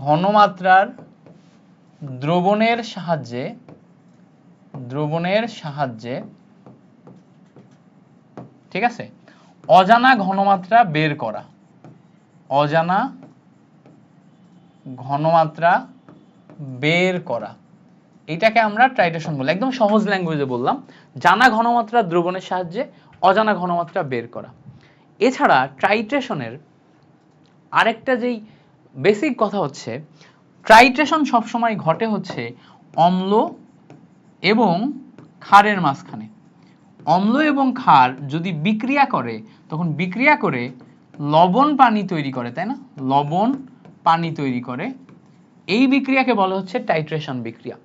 ঘনমাত্রার দ্রবণের সাহায্যে, দ্রবণের সাহায্যে, ঠিক আছে, অজানা ঘনমাত্রা বের করা, অজানা ঘনমাত্রা বের করা, এটাকে আমরা টাইট্রেশন বলি। একদম সহজ ল্যাঙ্গুয়েজে বললাম, জানা ঘনমাত্রা দ্রবণের সাহায্যে অজানা ঘনমাত্রা বের করা। এছাড়া টাইট্রেশনের আরেকটা যেই বেসিক কথা হচ্ছে, টাইট্রেশন সবসময় ঘটে হচ্ছে অম্ল এবং ক্ষারের মাঝখানে। অম্ল এবং ক্ষার যদি বিক্রিয়া করে, তখন বিক্রিয়া করে লবণ পানি তৈরি করে, তাই না? লবণ পানি তৈরি করে, এই বিক্রিয়াকে বলা হচ্ছে টাইট্রেশন বিক্রিয়া,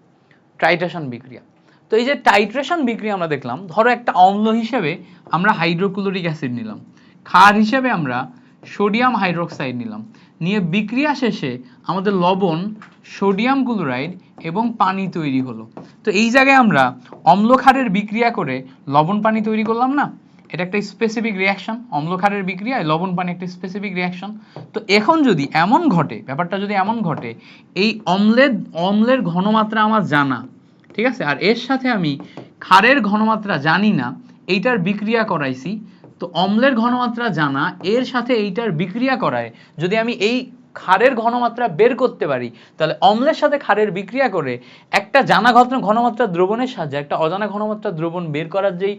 টাইট্রেশন বিক্রিয়া। তো এই যে টাইট্রেশন বিক্রিয়া আমরা দেখলাম, ধরো একটা অম্ল হিসেবে আমরা হাইড্রোক্লোরিক অ্যাসিড নিলাম, ক্ষার হিসেবে আমরা সোডিয়াম হাইড্রোক্সাইড নিলাম, নিয়ে বিক্রিয়া শেষে আমাদের লবণ, সোডিয়াম ক্লোরাইড এবং পানি তৈরি হলো। তো এই জায়গায় আমরা অম্ল ক্ষারের বিক্রিয়া করে লবণ পানি তৈরি করলাম না, এটা একটা স্পেসিফিক রিয়াকশন। অম্ল ক্ষারের বিক্রিয়ায় লবণ পানি একটা স্পেসিফিক রিয়াকশন। তো এখন যদি এমন ঘটে, ব্যাপারটা যদি এমন ঘটে, এই অম্লের ঘনমাত্রা আমার জানা, ঠিক আছে, আর এর সাথে আমি ক্ষারের ঘনমাত্রা জানি না, এইটার বিক্রিয়া করাইছি, তো অম্লের ঘনমাত্রা জানা, এর সাথে এইটার বিক্রিয়া করায় যদি আমি এই ক্ষারের ঘনমাত্রা বের করতে পারি, তাহলে অম্লের সাথে ক্ষারের বিক্রিয়া করে একটা জানা ঘনমাত্রা দ্রবণের সাহায্যে একটা অজানা ঘনমাত্রা দ্রবণ বের করার যেই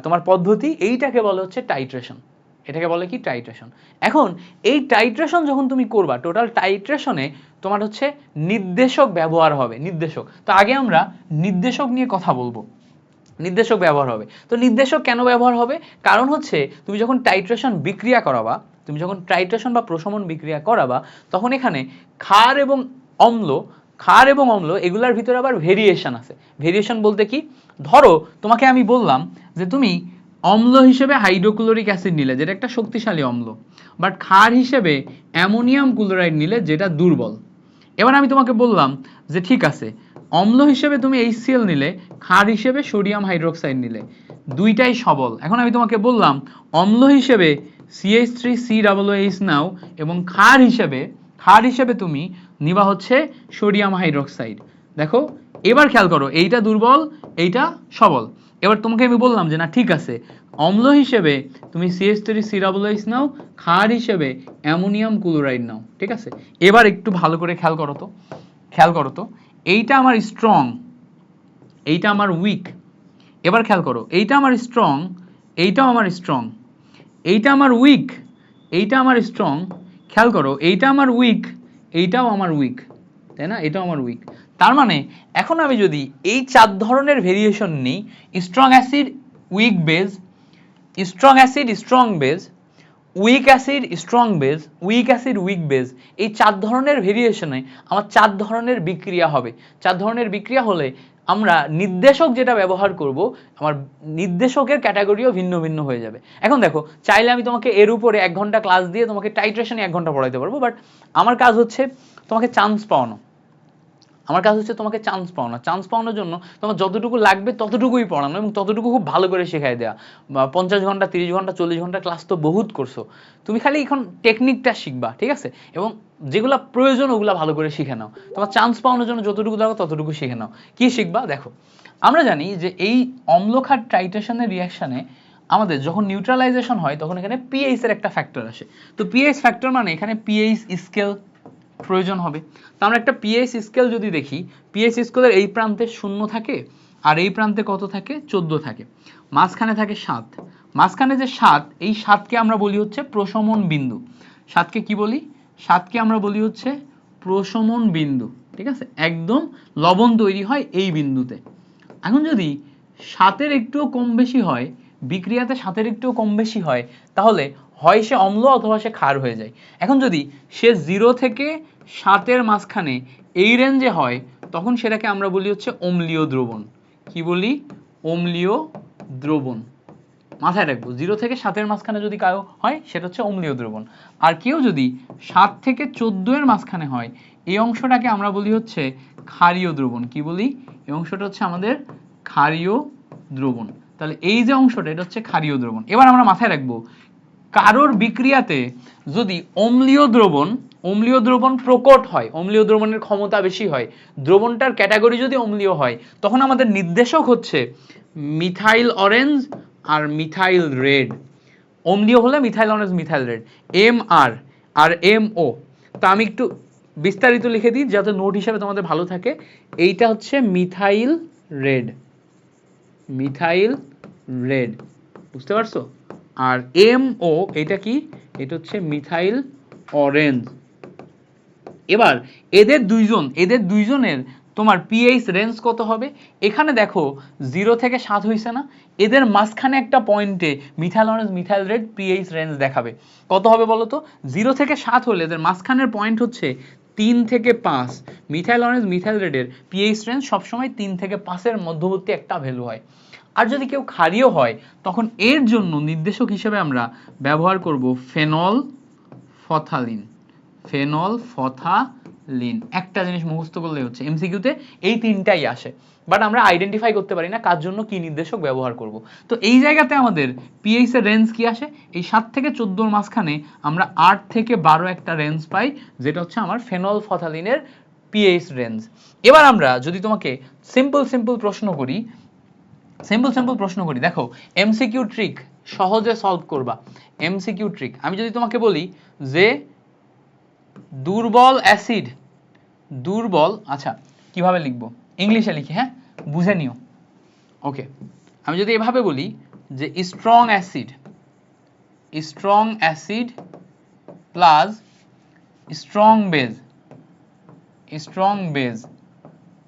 তোমার পদ্ধতি, এইটাকে বলা হচ্ছে টাইট্রেশন। এটাকে বলে কি? টাইট্রেশন। এখন এই টাইট্রেশন যখন তুমি করবা, টোটাল টাইট্রেশনে তোমার হচ্ছে নির্দেশক ব্যবহার হবে। নির্দেশক, তো আগে আমরা নির্দেশক নিয়ে কথা বলবো। নির্দেশক ব্যবহার হবে। তো নির্দেশক কেন ব্যবহার হবে? কারণ হচ্ছে তুমি যখন টাইট্রেশন বিক্রিয়া করাবা, তুমি যখন টাইট্রেশন বা প্রশমন বিক্রিয়া করাবা, তখন এখানে ক্ষার এবং অম্ল, ক্ষার এবং অম্ল এগুলার ভিতরে আবার ভেরিয়েশন আছে। ভেরিয়েশন বলতে কি? ধরো তোমাকে আমি বললাম যে তুমি অম্ল হিসেবে হাইড্রোক্লোরিক অ্যাসিড নিলে, যেটা একটা শক্তিশালী অম্ল, বাট ক্ষার হিসেবে অ্যামোনিয়াম ক্লোরাইড নিলে, যেটা দুর্বল। এবার আমি তোমাকে বললাম যে ঠিক আছে, অম্ল হিসেবে তুমি HCl নিলে, ক্ষার হিসেবে সোডিয়াম হাইড্রোক্সাইড নিলে, দুইটাই সবল। এখন আমি তোমাকে বললাম অম্ল হিসেবে CH3COOH নাও, এবং ক্ষার হিসেবে তুমি নিবা হচ্ছে সোডিয়াম হাইড্রোক্সাইড। দেখো এবার খেয়াল করো, এইটা দুর্বল, এইটা সবল। এবার তোমাকে আমি বললাম যে না ঠিক আছে, অম্ল হিসেবে তুমি CH3COOH নাও, ক্ষার হিসেবে অ্যামোনিয়াম ক্লোরাইড নাও, ঠিক আছে? এবার একটু ভালো করে খেয়াল করো তো, এইটা আমার স্ট্রং, এইটা আমার উইক। এবার খেয়াল করো, এইটা আমার স্ট্রং, এইটাও আমার স্ট্রং, এইটা আমার উইক, এইটা আমার স্ট্রং। খেয়াল করো, এইটা আমার উইক, এইটাও আমার উইক, তাই না? এটাও আমার উইক। তার মানে এখন আমি যদি এই 4 ধরনের ভেরিয়েশন নিই, strong acid, weak base, strong acid strong base, weak acid strong base, weak acid weak base, এই 4 ধরনের ভেরিয়েশনে আমার 4 ধরনের বিক্রিয়া হবে। 4 ধরনের বিক্রিয়া হলে আমরা নির্দেশক যেটা ব্যবহার করব, আমার নির্দেশকের ক্যাটাগরিও ভিন্ন ভিন্ন হয়ে যাবে। এখন দেখো, চাইলে আমি তোমাকে এর উপরে 1 ঘন্টা ক্লাস দিয়ে তোমাকে টাইট্রেশনে 1 ঘন্টা পড়াইতে পারবো, বাট আমার কাজ হচ্ছে তোমাকে চান্স পাওয়ানো। আমার কাজ হচ্ছে তোমাকে চান্স পাওয়ানো। চান্স পাওয়ানোর জন্য তোমার যতটুকু লাগবে ততটুকুই পড়ানো এবং ততটুকু খুব ভালো করে শেখাই দেওয়া। 50 ঘন্টা, 30 ঘন্টা, 40 ঘন্টা ক্লাস তো বহুত করছো, তুমি খালি এখন টেকনিকটা শিখবা, ঠিক আছে? এবং যেগুলো প্রয়োজন ওগুলো ভালো করে শিখে নাও। তোমার চান্স পাওয়ানোর জন্য যতটুকু দরকার ততটুকু শিখে নাও। কি শিখবা দেখো, আমরা জানি যে এই অম্লক্ষার টাইট্রেশনের রিঅ্যাকশনে আমাদের যখন নিউট্রালাইজেশন হয় তখন এখানে পিএইচ এর একটা ফ্যাক্টর আসে। তো পিএইচ ফ্যাক্টর মানে এখানে পিএইচ স্কেল প্রয়োজন হবে। তো আমরা একটা পিএইচ স্কেল যদি দেখি, পিএইচ স্কেলের এই প্রান্তে 0 থাকে আর এই প্রান্তে কত থাকে, 14 থাকে, মাঝখানে থাকে 7। মাঝখানে যে 7, এই 7কে আমরা বলি হচ্ছে প্রশমন বিন্দু। 7কে কি বলি? 7কে আমরা বলি হচ্ছে প্রশমন বিন্দু, ঠিক আছে? একদম লবণ তৈরি হয় এই বিন্দুতে। এখন যদি 7-এর একটুও কম বেশি হয়, বিক্রিয়াতে 7-এর একটুও কম বেশি হয়, তাহলে হয় সে অম্ল অথবা সে ক্ষার হয়ে যায়। এখন যদি সে 0 থেকে 7-এর মাঝখানে এই রেঞ্জে হয়, তখন সেটাকে আমরা বলি হচ্ছে অম্লীয় দ্রবণ। কি বলি? অম্লীয় দ্রবণ। মাথায় রাখবো, 0 থেকে 7-এর মাঝখানে যদি কারো হয় সেটা হচ্ছে অম্লীয় দ্রবণ। আর কেউ যদি 7 থেকে 14-এর মাঝখানে হয়, এই অংশটাকে আমরা বলি হচ্ছে ক্ষারীয় দ্রবণ। কি বলি? এই অংশটা হচ্ছে আমাদের ক্ষারীয় দ্রবণ। তাহলে এই যে অংশটা, এটা হচ্ছে ক্ষারীয় দ্রবণ। এবার আমরা মাথায় রাখবো, কারোর বিক্রিয়াতে যদি অম্লীয় দ্রবণ প্রকট হয়, অম্লীয় দ্রবণের ক্ষমতা বেশি হয়, দ্রবণটার ক্যাটাগরি যদি অম্লীয় হয়, তখন আমাদের নির্দেশক হচ্ছে মিথাইল অরেঞ্জ আর মিথাইল রেড। অম্লীয় হলে methyl orange, methyl red, MR আর MO। তা আমি একটু বিস্তারিত লিখে দিই যাতে নোট হিসাবে তোমাদের ভালো থাকে। এইটা হচ্ছে মিথাইল রেড, মিথাইল রেড, বুঝতে পারছো? আর MO এটা কি? এটা হচ্ছে মিথাইল অরেঞ্জ। এবার এদের দুইজনের তোমার পিএইচ রেঞ্জ কত হবে? এখানে দেখো 0 থেকে 7 হইছে না, এদের মাঝখানে একটা পয়েন্টে methyl orange methyl red pH range দেখাবে। কত হবে বলো তো? 0 থেকে 7 হলে এদের মাঝখানের পয়েন্ট হচ্ছে 3 থেকে 5। মিথাইল অরেঞ্জ মিথাইল রেডের পিএইচ রেঞ্জ সবসময় 3 থেকে 5-এর মধ্যবর্তী একটা ভ্যালু হয়। আর যদি কেউ ক্ষারীয় হয়, তখন এর জন্য নির্দেশক হিসেবে আমরা ব্যবহার করব ফেনল ফথালিন। ফেনল ফথালিন, একটা জিনিস মুখস্থ করলেই হচ্ছে, এমসিকিউতে এই 3টাই আসে, বাট আমরা আইডেন্টিফাই করতে পারি না কার জন্য কি নির্দেশক ব্যবহার করব। তো এই জায়গাতে আমাদের পিএইচ এর রেঞ্জ কি আসে? এই 7 থেকে 14-এর মাঝখানে আমরা 8 থেকে 12 একটা রেঞ্জ পাই, যেটা হচ্ছে আমার ফেনল ফথালিনের পিএইচ রেঞ্জ। এবার আমরা যদি তোমাকে সিম্পল প্রশ্ন করি, দেখো এমসিকিউ ট্রিক সহজে সলভ করবা। এমসিকিউ ট্রিক আমি যদি তোমাকে বলি যে দুর্বল, আচ্ছা কিভাবে লিখবো, ইংলিশে লিখি, হ্যাঁ বুঝে নিও। ওকে, আমি যদি এভাবে বলি যে strong acid plus strong base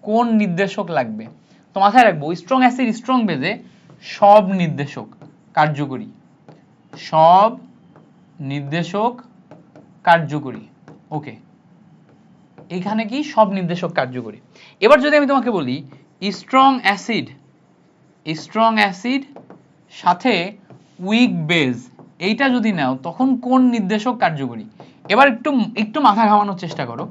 কোন নির্দেশক লাগবে? তো মাথায় রাখবো, স্ট্রং অ্যাসিড স্ট্রং বেজে সব নির্দেশক কার্যকরী। ওকে, এখানে কি সব নির্দেশক কার্যকরী। এবার যদি আমি তোমাকে বলি স্ট্রং অ্যাসিড সাথে উইক বেজ, এইটা যদি নাও তখন কোন নির্দেশক কার্যকরী? এবার একটু মাথা ঘামানোর চেষ্টা করো।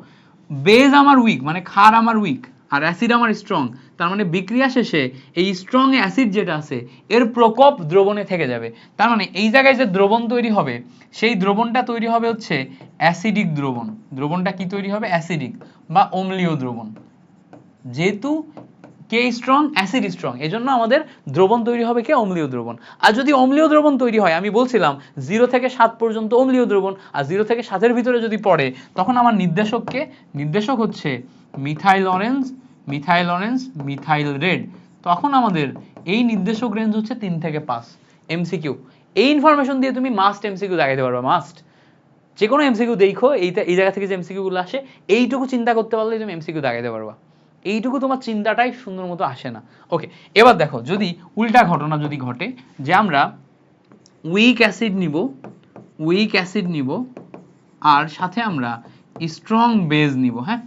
বেজ আমার উইক মানে ক্ষার আমার উইক, আর অ্যাসিড আমার স্ট্রং, তার মানে বিক্রিয়া শেষে এই স্ট্রং অ্যাসিড যেটা আছে এর প্রকোপ দ্রবণে থেকে যাবে। তার মানে এই জায়গায় যে দ্রবণ তৈরি হবে, সেই দ্রবণটা তৈরি হবে হচ্ছে অ্যাসিডিক দ্রবণ। দ্রবণটা কি তৈরি হবে? অ্যাসিডিক বা অম্লীয় দ্রবণ। যেহেতু কে স্ট্রং, অ্যাসিড স্ট্রং, এজন্য আমাদের দ্রবণ তৈরি হবে কে? অম্লীয় দ্রবণ। আর যদি অম্লীয় দ্রবণ তৈরি হয়, আমি বলছিলাম 0 থেকে 7 পর্যন্ত অম্লীয় দ্রবণ, আর 0 থেকে 7-এর ভিতরে যদি পড়ে, তখন আমার নির্দেশক হচ্ছে মিথাইল অরেঞ্জ, মিথাইল রেড। তখন আমাদের এই নির্দেশক রেঞ্জ হচ্ছে 3 থেকে 5। এমসিকিউ, এই ইনফরমেশন দিয়ে তুমি মাস্ট এমসিকিউ দেখাইতে পারবা, মাস্ট। যে কোনো এমসিকিউ দেখো, এই জায়গা থেকে যে এমসিকিউ গুলো আসে, এইটুকু চিন্তা করতে পারলে তুমি এমসিকিউ দেখাইতে পারবা। এইটুকু তোমার চিন্তাটাই সুন্দর মতো আসে না। ওকে, এবার দেখো যদি উল্টা ঘটনা যদি ঘটে, যে আমরা উইক অ্যাসিড নিব আর সাথে আমরা স্ট্রং বেজ নিব। হ্যাঁ,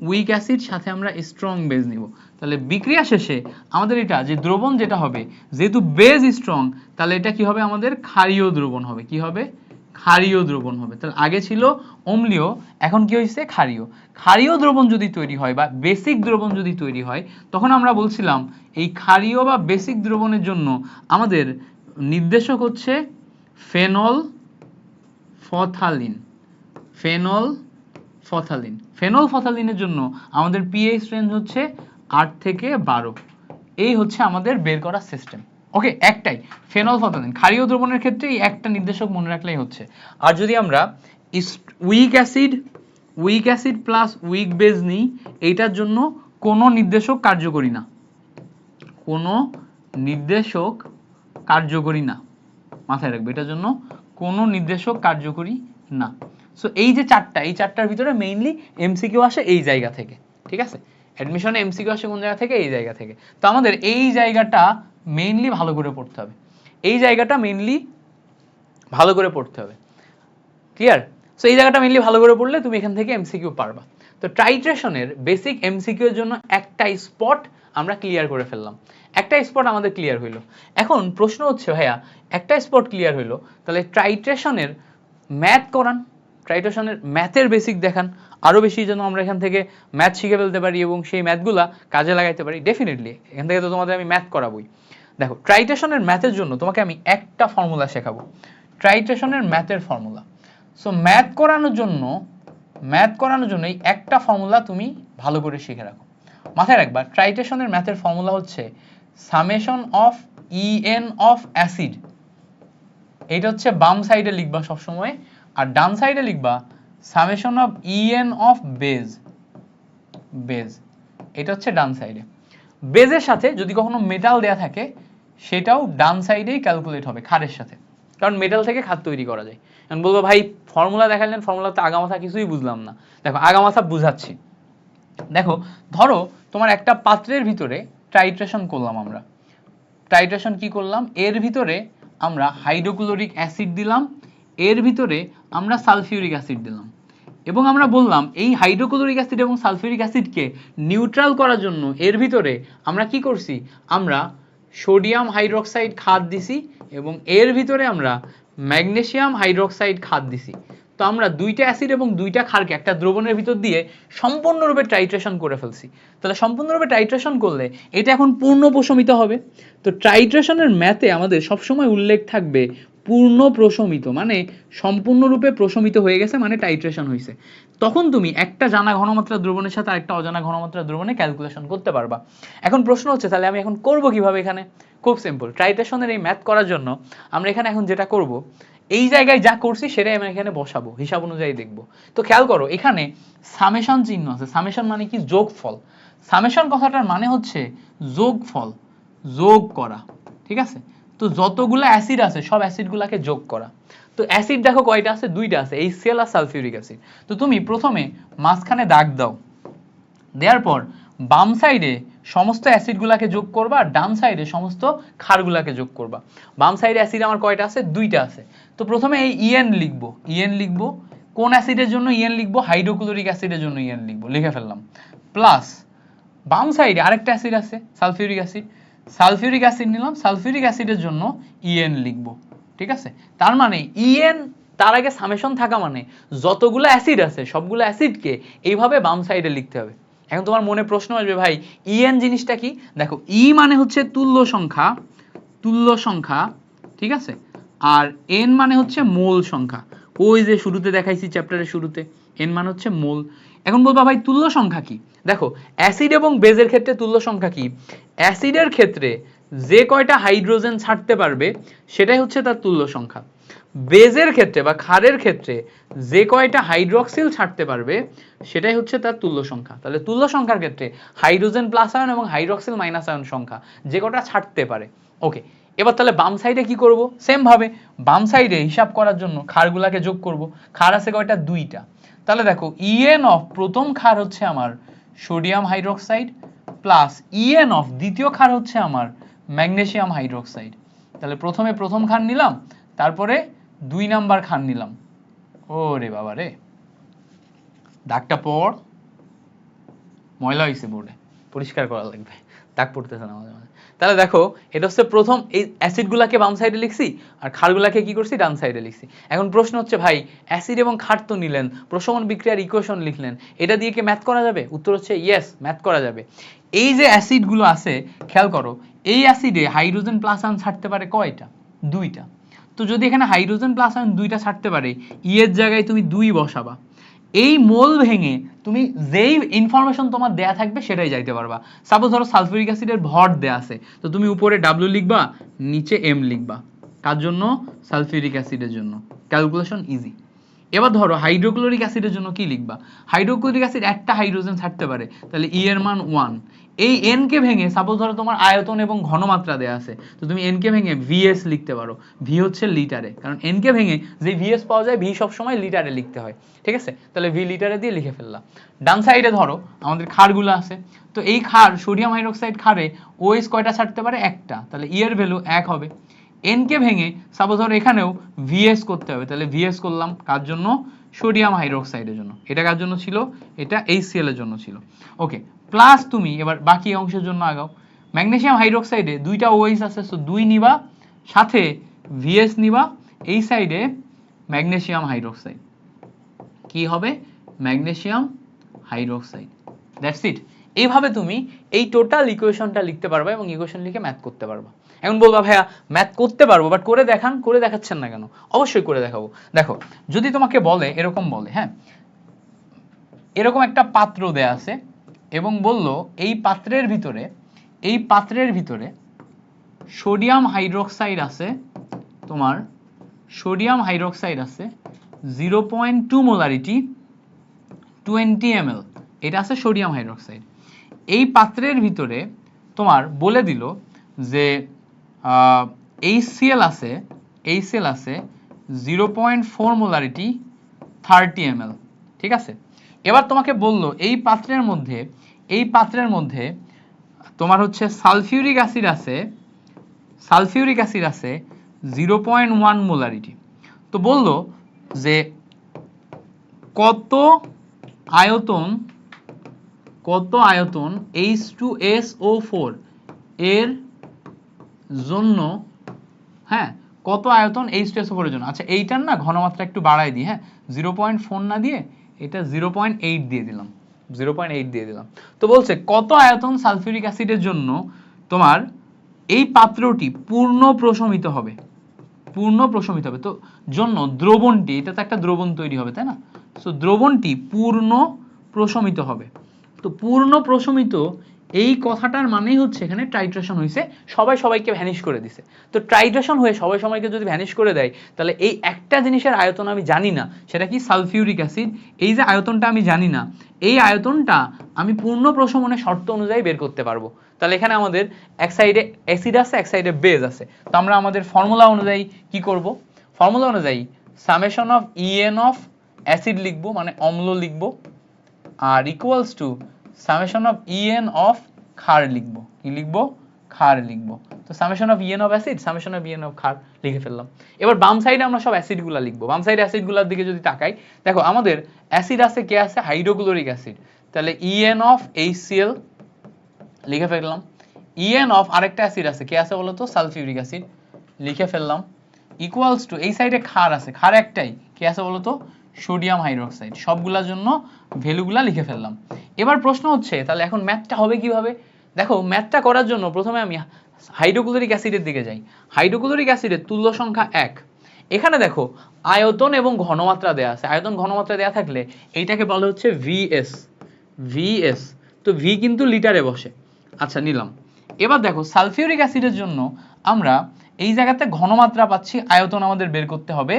উইক অ্যাসিড সাথে আমরা স্ট্রং বেজ নিব। তাহলে বিক্রিয়া শেষে আমাদের এটা যে দ্রবণ যেটা হবে, যেহেতু বেজ স্ট্রং, তাহলে এটা কি হবে, আমাদের ক্ষারীয় দ্রবণ হবে। কি হবে? ক্ষারীয় দ্রবণ হবে। তাহলে আগে ছিল অম্লীয়, এখন কি হয়েছে? ক্ষারীয়। ক্ষারীয় দ্রবণ যদি তৈরি হয় বা বেসিক দ্রবণ যদি তৈরি হয়, তখন আমরা বলছিলাম এই ক্ষারীয় বা বেসিক দ্রবণের জন্য আমাদের নির্দেশক হচ্ছে ফেনল ফথালিন। ফেনল ফথালিনের জন্য আমাদের পিএইচ রেঞ্জ হচ্ছে 8 থেকে 12। এই হচ্ছে আমাদের বের করা সিস্টেম। ওকে, একটাই ফেনল ফথালিন। ক্ষারীয় দ্রবণের ক্ষেত্রে এই একটা নির্দেশক মনে রাখলেই হচ্ছে। আর যদি আমরা weak acid plus weak base নিই, এইটার জন্য কোনো নির্দেশক কার্যকরী না, মাথায় রাখবে, এটার জন্য কোনো নির্দেশক কার্যকরী না। সো এই যে চারটার ভিতরে মেইনলি এমসিকিউ আসে এই জায়গা থেকে। ঠিক আছে, অ্যাডমিশনে এমসিকিউ আসে কোন জায়গা থেকে? এই জায়গা থেকে। তো আমাদের এই জায়গাটা মেইনলি ভালো করে পড়তে হবে, ক্লিয়ার? সো এই জায়গাটা মেইনলি ভালো করে পড়লে তুমি এখান থেকে এমসিকিউ পারবা। তো টাইট্রেশনের বেসিক এমসিকিউ এর জন্য একটা স্পট আমরা ক্লিয়ার করে ফেললাম, একটা স্পট আমাদের ক্লিয়ার হইলো। এখন প্রশ্ন হচ্ছে ভাইয়া, একটা স্পট ক্লিয়ার হইলো, তাহলে টাইট্রেশনের ম্যাথ করান, টাইট্রেশনের ম্যাথের বেসিক দেখান, আরো বেশি যেন আমরা এখান থেকে ম্যাথ শিখে ফেলতে পারি এবং সেই ম্যাথগুলা কাজে লাগাইতে পারি। ডেফিনেটলি এখান থেকে তো তোমাদের আমি ম্যাথ করাবোই। দেখো, টাইট্রেশনের ম্যাথের জন্য তোমাকে আমি একটা ফর্মুলা শেখাবো, টাইট্রেশনের ম্যাথের ফর্মুলা। সো ম্যাথ করানোর জন্য এই একটা ফর্মুলা তুমি ভালো করে শিখে রাখো, মাথায় রাখবা। টাইট্রেশনের ম্যাথের ফর্মুলা হচ্ছে summation of EN of acid, এইটা হচ্ছে বাম সাইডে লিখবা সবসময়, আর ডান সাইডে লিখবা summation of EN of base, এটা হচ্ছে ডান সাইডে। বেজের সাথে যদি কখনো মেটাল দেয়া থাকে, সেটাও ডান সাইডেই ক্যালকুলেট হবে ক্ষারের সাথে, কারণ মেটাল থেকে ক্ষার তৈরি করা যায়। এখন বলবো ভাই ফর্মুলা দেখালেন, ফর্মুলাতে আগামাথা কিছুই বুঝলাম না। দেখো আগামাথা বুঝাচ্ছি। দেখো, ধরো তোমার একটা পাত্রের ভিতরে টাইট্রেশন করলাম আমরা, টাইট্রেশন কি করলাম, এর ভিতরে আমরা হাইড্রোক্লোরিক অ্যাসিড দিলাম, এর ভিতরে আমরা সালফিউরিক অ্যাসিড দিলাম, এবং আমরা বললাম এই হাইড্রোক্লোরিক অ্যাসিড এবং সালফিউরিক অ্যাসিডকে নিউট্রাল করার জন্য এর ভিতরে আমরা কি করছি, আমরা সোডিয়াম হাইড্রোক্সাইড খাদ দিছি এবং এর ভিতরে আমরা ম্যাগনেসিয়াম হাইড্রোক্সাইড খাদ দিছি। তো আমরা দুইটা অ্যাসিড এবং দুইটা ক্ষারকে একটা দ্রবণের ভিতর দিয়ে সম্পূর্ণরূপে টাইট্রেশন করে ফেলছি। তাহলে সম্পূর্ণরূপে টাইট্রেশন করলে এটা এখন পূর্ণ প্রশমিত হবে। তো টাইট্রেশনের ম্যাথে আমাদের সবসময় উল্লেখ থাকবে পূর্ণ প্রশমিত, মানে সম্পূর্ণরূপে প্রশমিত হয়ে গেছে, মানে টাইট্রেশন হয়েছে। তখন তুমি একটা জানা ঘনমাত্রা দ্রবণের সাথে আরেকটা অজানা ঘনমাত্রা দ্রবণে ক্যালকুলেশন করতে পারবা। এখন প্রশ্ন হচ্ছে তাহলে আমি এখন করব কিভাবে? এখানে খুব সিম্পল, টাইট্রেশনের এই ম্যাথ করার জন্য আমরা এখানে এখন যেটা করব, এই জায়গায় যা করছি সেটাই আমি এখানে বসাবো, হিসাব অনুযায়ী দেখব। তো খেয়াল করো, এখানে সামেশন চিহ্ন আছে। সামেশন মানে কি? যোগফল। সামেশন কথাটার মানে হচ্ছে যোগফল, যোগ করা। ঠিক আছে, তো যতগুলো অ্যাসিড আছে সব অ্যাসিডগুলোকে যোগ করা। তো অ্যাসিড দেখো কয়টা আছে? দুইটা আছে, HCl আর সালফিউরিক অ্যাসিড। তো তুমি প্রথমে মাঝখানে দাগ দাও, দেওয়ার পর বাম সাইডে সমস্ত অ্যাসিডগুলোকে যোগ করবা আর ডান সাইডে সমস্ত ক্ষারগুলোকে যোগ করবা। বাম সাইডে অ্যাসিড আমার কয়টা আছে? দুইটা আছে। তো প্রথমে এই ইএন লিখবো, কোন অ্যাসিডের জন্য ইএন লিখবো? হাইড্রোক্লোরিক অ্যাসিডের জন্য ইএন লিখবো, লিখে ফেললাম। প্লাস বাম সাইডে আরেকটা অ্যাসিড আছে সালফিউরিক অ্যাসিড নিলাম, সালফিউরিক অ্যাসিডের জন্য ইএন লিখবো। ঠিক আছে, তার মানে ইএন তার আগে সামেশন থাকা মানে যতগুলো অ্যাসিড আছে সবগুলো অ্যাসিডকে এইভাবে বাম সাইডে লিখতে হবে। এখন তোমার মনে প্রশ্ন আসবে, ভাই ইএন জিনিসটা কি? দেখো, ই মানে হচ্ছে তুল্য সংখ্যা, ঠিক আছে, আর এন মানে হচ্ছে মোল সংখ্যা। ওই যে শুরুতে দেখাইছি চ্যাপ্টারের শুরুতে, এন মানে হচ্ছে মোল। এখন বলবা ভাই তুল্য সংখ্যা কি? দেখো, অ্যাসিড এবং বেজের ক্ষেত্রে তুল্য সংখ্যা কি? অ্যাসিডের ক্ষেত্রে যে কয়টা হাইড্রোজেন ছাড়তে পারবে সেটাই হচ্ছে তার তুল্য সংখ্যা। বেজের ক্ষেত্রে বা ক্ষারের ক্ষেত্রে যে কয়টা হাইড্রক্সিল ছাড়তে পারবে সেটাই হচ্ছে তার তুল্য সংখ্যা। তাহলে তুল্য সংখ্যার ক্ষেত্রে হাইড্রোজেন প্লাস আয়ন এবং হাইড্রক্সিল মাইনাস আয়ন সংখ্যা যে কটা ছাড়তে পারে। ওকে, এবার তাহলে বাম সাইডে কি করব? সেম ভাবে বাম সাইডে হিসাব করার জন্য ক্ষারগুলাকে যোগ করব। ক্ষার আছে কয়টা? দুইটা। তাহলে দেখো, ইএন অফ প্রথম ক্ষার হচ্ছে আমার sodium hydroxide plus EN of দ্বিতীয় ক্ষার হচ্ছে আমার ম্যাগনেসিয়াম হাইড্রক্সাইড। তাহলে প্রথমে প্রথম ক্ষার নিলাম, তারপরে 2 নাম্বার খার নিলাম। ওরে বাবা রে, দাগটা পড়, ময়লা হয়েছে বোর্ডে, পরিষ্কার করা লাগবে, দাগ পড়তেছে না মাঝে মাঝে। তাহলে দেখো এটা হচ্ছে প্রথম, এই অ্যাসিডগুলাকে বাম সাইডে লিখছি আর ক্ষারগুলাকে কি করছি ডান সাইডে লিখছি। এখন প্রশ্ন হচ্ছে ভাই অ্যাসিড এবং ক্ষার তো নিলেন, প্রশমন বিক্রিয়ার ইকুয়েশন লিখলেন, এটা দিয়ে কি ম্যাথ করা যাবে? উত্তর হচ্ছে ইয়েস, ম্যাথ করা যাবে। এই যে অ্যাসিডগুলো আছে খেয়াল করো, এই অ্যাসিডে হাইড্রোজেন প্লাস আয়ন ছাড়তে পারে কয়টা? 2টা। তো যদি এখানে হাইড্রোজেন প্লাস আয়ন 2টা ছাড়তে পারে, ই এর জায়গায় তুমি 2 বসাবা, এই মোল ভেঙে তুমি যেই ইনফরমেশন তোমার দেয়া থাকবে সেটাই যাইতে পারবা। সাপোজ ধরো সালফিউরিক অ্যাসিডের ভর দেয়া আছে, তো তুমি উপরে ডাব্লিউ লিখবা, নিচে এম লিখবা, কার জন্য? সালফিউরিক অ্যাসিডের জন্য, ক্যালকুলেশন ইজি। এবার ধরো হাইড্রোক্লোরিক অ্যাসিডের জন্য কি লিখবা? হাইড্রোক্লোরিক অ্যাসিড একটা হাইড্রোজেন ছাড়তে পারে, তাহলে ই এর মান 1। এই এন কে ভেঙে সাপোজ ধরো তোমার আয়তন এবং ঘনমাত্রা দেয়া আছে, তো তুমি এন কে ভেঙে ভিএস লিখতে পারো, ভি হচ্ছে লিটারে, কারণ এন কে ভেঙে যে ভিএস পাওয়া যায় ভি সবসময় লিটারে লিখতে হয়, ঠিক আছে? তাহলে ভি লিটারে দিয়ে লিখে ফেললাম। ডান সাইডে ধরো আমাদের ক্ষারগুলো আছে, তো এই ক্ষার সোডিয়াম হাইড্রোক্সাইড ক্ষারে ওএইচ কয়টা ছাড়তে পারে? একটা, তাহলে ই এর ভ্যালু 1 হবে। এন কে ভেঙে সাপোজ ধরো এখানেও ভিএস করতে হবে, তাহলে ভিএস করলাম, কার জন্য? সোডিয়াম হাইড্রোক্সাইডের জন্য। এটা কার জন্য ছিল? এটা HCl এর জন্য ছিল। ওকে, প্লাস তুমি এবার বাকি অংশের জন্য আগাও। ম্যাগনেসিয়াম হাইড্রোক্সাইডে 2টা OH আছে, সো 2 নিবা, সাথে VS নিবা, এই সাইডে ম্যাগনেসিয়াম হাইড্রোক্সাইড, কি হবে? Magnesium hydroxide. That's it. এইভাবে তুমি এই টোটাল ইকুয়েশনটা লিখতে পারবা এবং ইকুয়েশন লিখে ম্যাথ করতে পারবা। এখন বলবা ভাইয়া ম্যাথ করতে পারবো, বাট করে দেখান। করে দেখাচ্ছেন না কেন? অবশ্যই করে দেখাবো। দেখো যদি তোমাকে বলে, এরকম বলে, হ্যাঁ এরকম একটা পাত্র দেয়া আছে এবং বলল এই পাত্রের ভিতরে সোডিয়াম হাইড্রোক্সাইড আছে, তোমার সোডিয়াম হাইড্রোক্সাইড আছে 0.2 মোলারিটি 20 ml, এটা আছে সোডিয়াম হাইড্রোক্সাইড। এই পাত্রের ভিতরে তোমার বলে দিল যে HCl আছে 0.4 মোলারিটি 30 ml, ঠিক আছে? এবার তোমাকে বলল এই পাত্রের মধ্যে তোমার হচ্ছে সালফিউরিক অ্যাসিড আছে 0.1 মোলারিটি। তো বলল যে কত আয়তন H2SO4 এর জন্য, হ্যাঁ কত আয়তন H2SO4 এর জন্য। আচ্ছা এইটার না ঘনমাত্রা একটু বাড়াই দিই, হ্যাঁ 0.4 না দিয়ে এটা 0.8 দিয়ে দিলাম, 0.8 দিয়ে দিলাম। তো বলছে কত আয়তন সালফিউরিক অ্যাসিডের জন্য তোমার এই পাত্রটি পূর্ণ প্রশমিত হবে, তো জন্য দ্রবণটি, এটা তো একটা দ্রবণ তৈরি হবে তাই না? সো দ্রবণটি পূর্ণ প্রশমিত হবে। তো পূর্ণ প্রশমিত এই কথাটার মানেই হচ্ছে এখানে টাইট্রেশন হয়েছে, সবাই সবাইকে ভ্যানিশ করে দিছে। তো টাইট্রেশন হয়ে সবাই সবাইকে যদি ভ্যানিশ করে দেয়, তাহলে এই একটা জিনিসের আয়তন আমি জানি না, সেটা কি? Sulphuric acid. এই যে আয়তনটা আমি জানি না, এই আয়তনটা আমি পূর্ণ প্রশমনের শর্ত অনুযায়ী বের করতে পারবো। তাহলে এখানে আমাদের এক সাইডে অ্যাসিড আছে, এক সাইডে বেজ আছে, তো আমরা আমাদের ফর্মুলা অনুযায়ী কি করব? ফর্মুলা অনুযায়ী summation of EN of acid লিখবো, মানে অম্ল লিখবো, আর equals to summation of EN of ক্ষার লিখবো। কি লিখবো? ক্ষার লিখবো। তো summation of EN of acid, summation of EN of ক্ষার লিখে ফেললাম। এবার বাম সাইডে আমরা সব অ্যাসিডগুলো লিখবো। বাম সাইডে অ্যাসিডগুলোর দিকে যদি তাকাই, দেখো আমাদের অ্যাসিড আছে, কে আছে? হাইড্রোক্লোরিক অ্যাসিড, তাহলে EN অফ HCl লিখে ফেললাম। EN অফ আরেকটা অ্যাসিড আছে, কে আছে বলো তো? সালফিউরিক অ্যাসিড, লিখে ফেললাম। ইকুয়ালস টু এই সাইডে ক্ষার আছে, ক্ষার একটাই, কে আছে বলো তো? Sodium hydroxide. সবগুলোর জন্য ভ্যালুগুলা লিখে ফেললাম। এবার প্রশ্ন হচ্ছে তাহলে এখন ম্যাথটা হবে কিভাবে? দেখো ম্যাথটা করার জন্য প্রথমে আমি হাইড্রোক্লোরিক অ্যাসিডের দিকে যাই। হাইড্রোক্লোরিক অ্যাসিডের তুল্য সংখ্যা 1। এখানে দেখো আয়তন এবং ঘনমাত্রা দেয়া আছে, আয়তন ঘনমাত্রা দেয়া থাকলে এইটাকে বলা হচ্ছে VS। তো ভি কিন্তু লিটারে বসে। আচ্ছা নিলাম। এবার দেখো সালফিউরিক অ্যাসিডের জন্য আমরা এই জায়গাতে ঘনমাত্রা পাচ্ছি, আয়তন আমাদের বের করতে হবে।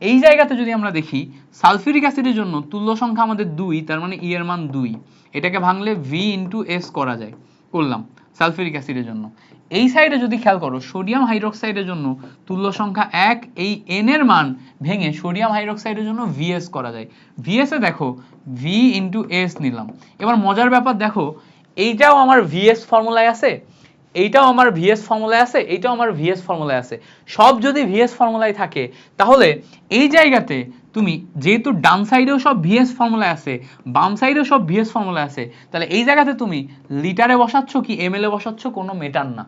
এই জায়গাতে যদি আমরা দেখি সালফিউরিক অ্যাসিডের জন্য তুল্য সংখ্যা আমাদের 2, তার মানে ই এর মান 2, এটাকে ভাঙলে V × S করা যায়, করলাম সালফিউরিক অ্যাসিডের জন্য। এই সাইডে যদি খেয়াল করো সোডিয়াম হাইড্রোক্সাইডের জন্য তুল্য সংখ্যা 1, এই N এর মান ভেঙে সোডিয়াম হাইড্রোক্সাইডের জন্য VS করা যায়। VS এ দেখো V × S নিলাম। এবার মজার ব্যাপার দেখো, এইটাও আমার VS ফর্মুলায় আছে, এইটাও আমার ভিএস ফর্মুলায় আছে, এইটাও আমার ভিএস ফর্মুলায় আছে। সব যদি ভিএস ফর্মুলায় থাকে তাহলে এই জায়গাতে তুমি যেহেতু ডান সাইডেও সব ভিএস ফর্মুলায় আছে, বাম সাইডেও সব ভিএস ফর্মুলায় আছে, তাহলে এই জায়গাতে তুমি লিটারে বসাচ্ছ কি এমএল এ বসাচ্ছ কোনো মেটার না।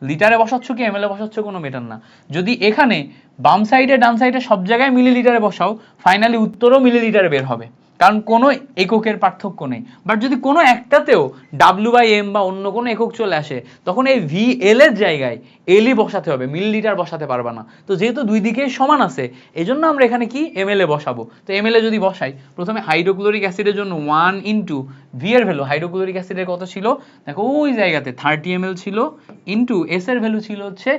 লিটারে বসাচ্ছ কি এমএল এ বসাচ্ছ কোনো মেটার না। যদি এখানে বাম সাইডে ডান সাইডে সব জায়গায় মিলিলিটারে বসাও, ফাইনালি উত্তরও মিলিলিটারে বের হবে, কারণ কোনো এককের পার্থক্য নেই। বাট যদি কোনো একটাতেও W/M বা অন্য কোনো একক চলে আসে, তখন এই VL এর জায়গায় এলই বসাতে হবে, মিলিলিটার বসাতে পারবা না। তো যেহেতু দুই দিকেই সমান আছে, এই জন্য আমরা এখানে কি ML এ বসাবো। তো ML এ যদি বসাই, প্রথমে হাইড্রোক্লোরিক অ্যাসিডের জন্য 1 ইন্টু ভি এর ভ্যালু, হাইড্রোক্লোরিক অ্যাসিডের কত ছিল দেখো, ওই জায়গাতে 30 ml ছিল, ইন্টু এস এর ভ্যালু ছিল হচ্ছে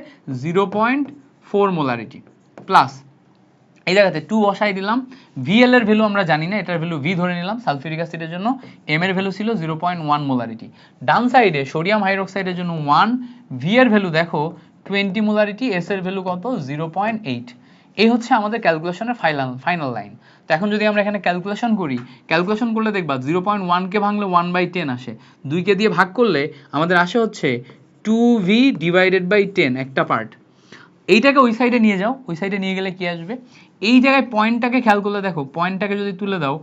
0.4 মোলারিটি, প্লাস এই জায়গাতে 2 বসাই দিলাম। VL এর ভ্যালু আমরা জানি না, এটার ভ্যালু V ধরে নিলাম সালফিউরিক অ্যাসিডের জন্য, M এর ভ্যালু ছিল 0.1 মোলারিটি। ডান সাইডে সোডিয়াম হাইড্রোক্সাইডের জন্য 1, V এর ভ্যালু দেখো 20 মোলারিটি, S এর ভ্যালু কত 0.8। এই হচ্ছে আমাদের ক্যালকুলেশনের ফাইনাল লাইন। তো এখন যদি আমরা এখানে ক্যালকুলেশন করি, ক্যালকুলেশন করলে দেখবা 0.1 কে ভাঙলে 1/10 আসে, 2 কে দিয়ে ভাগ করলে আমাদের আসে হচ্ছে 2V ডিভাইডেড বাই 10 একটা পার্ট। এইটাকে ওই সাইডে নিয়ে যাও, ওই সাইডে নিয়ে গেলে কি আসবে, এই জায়গায় পয়েন্টটাকে খেয়াল করলে দেখো, পয়েন্টটাকে যদি তুলে দাও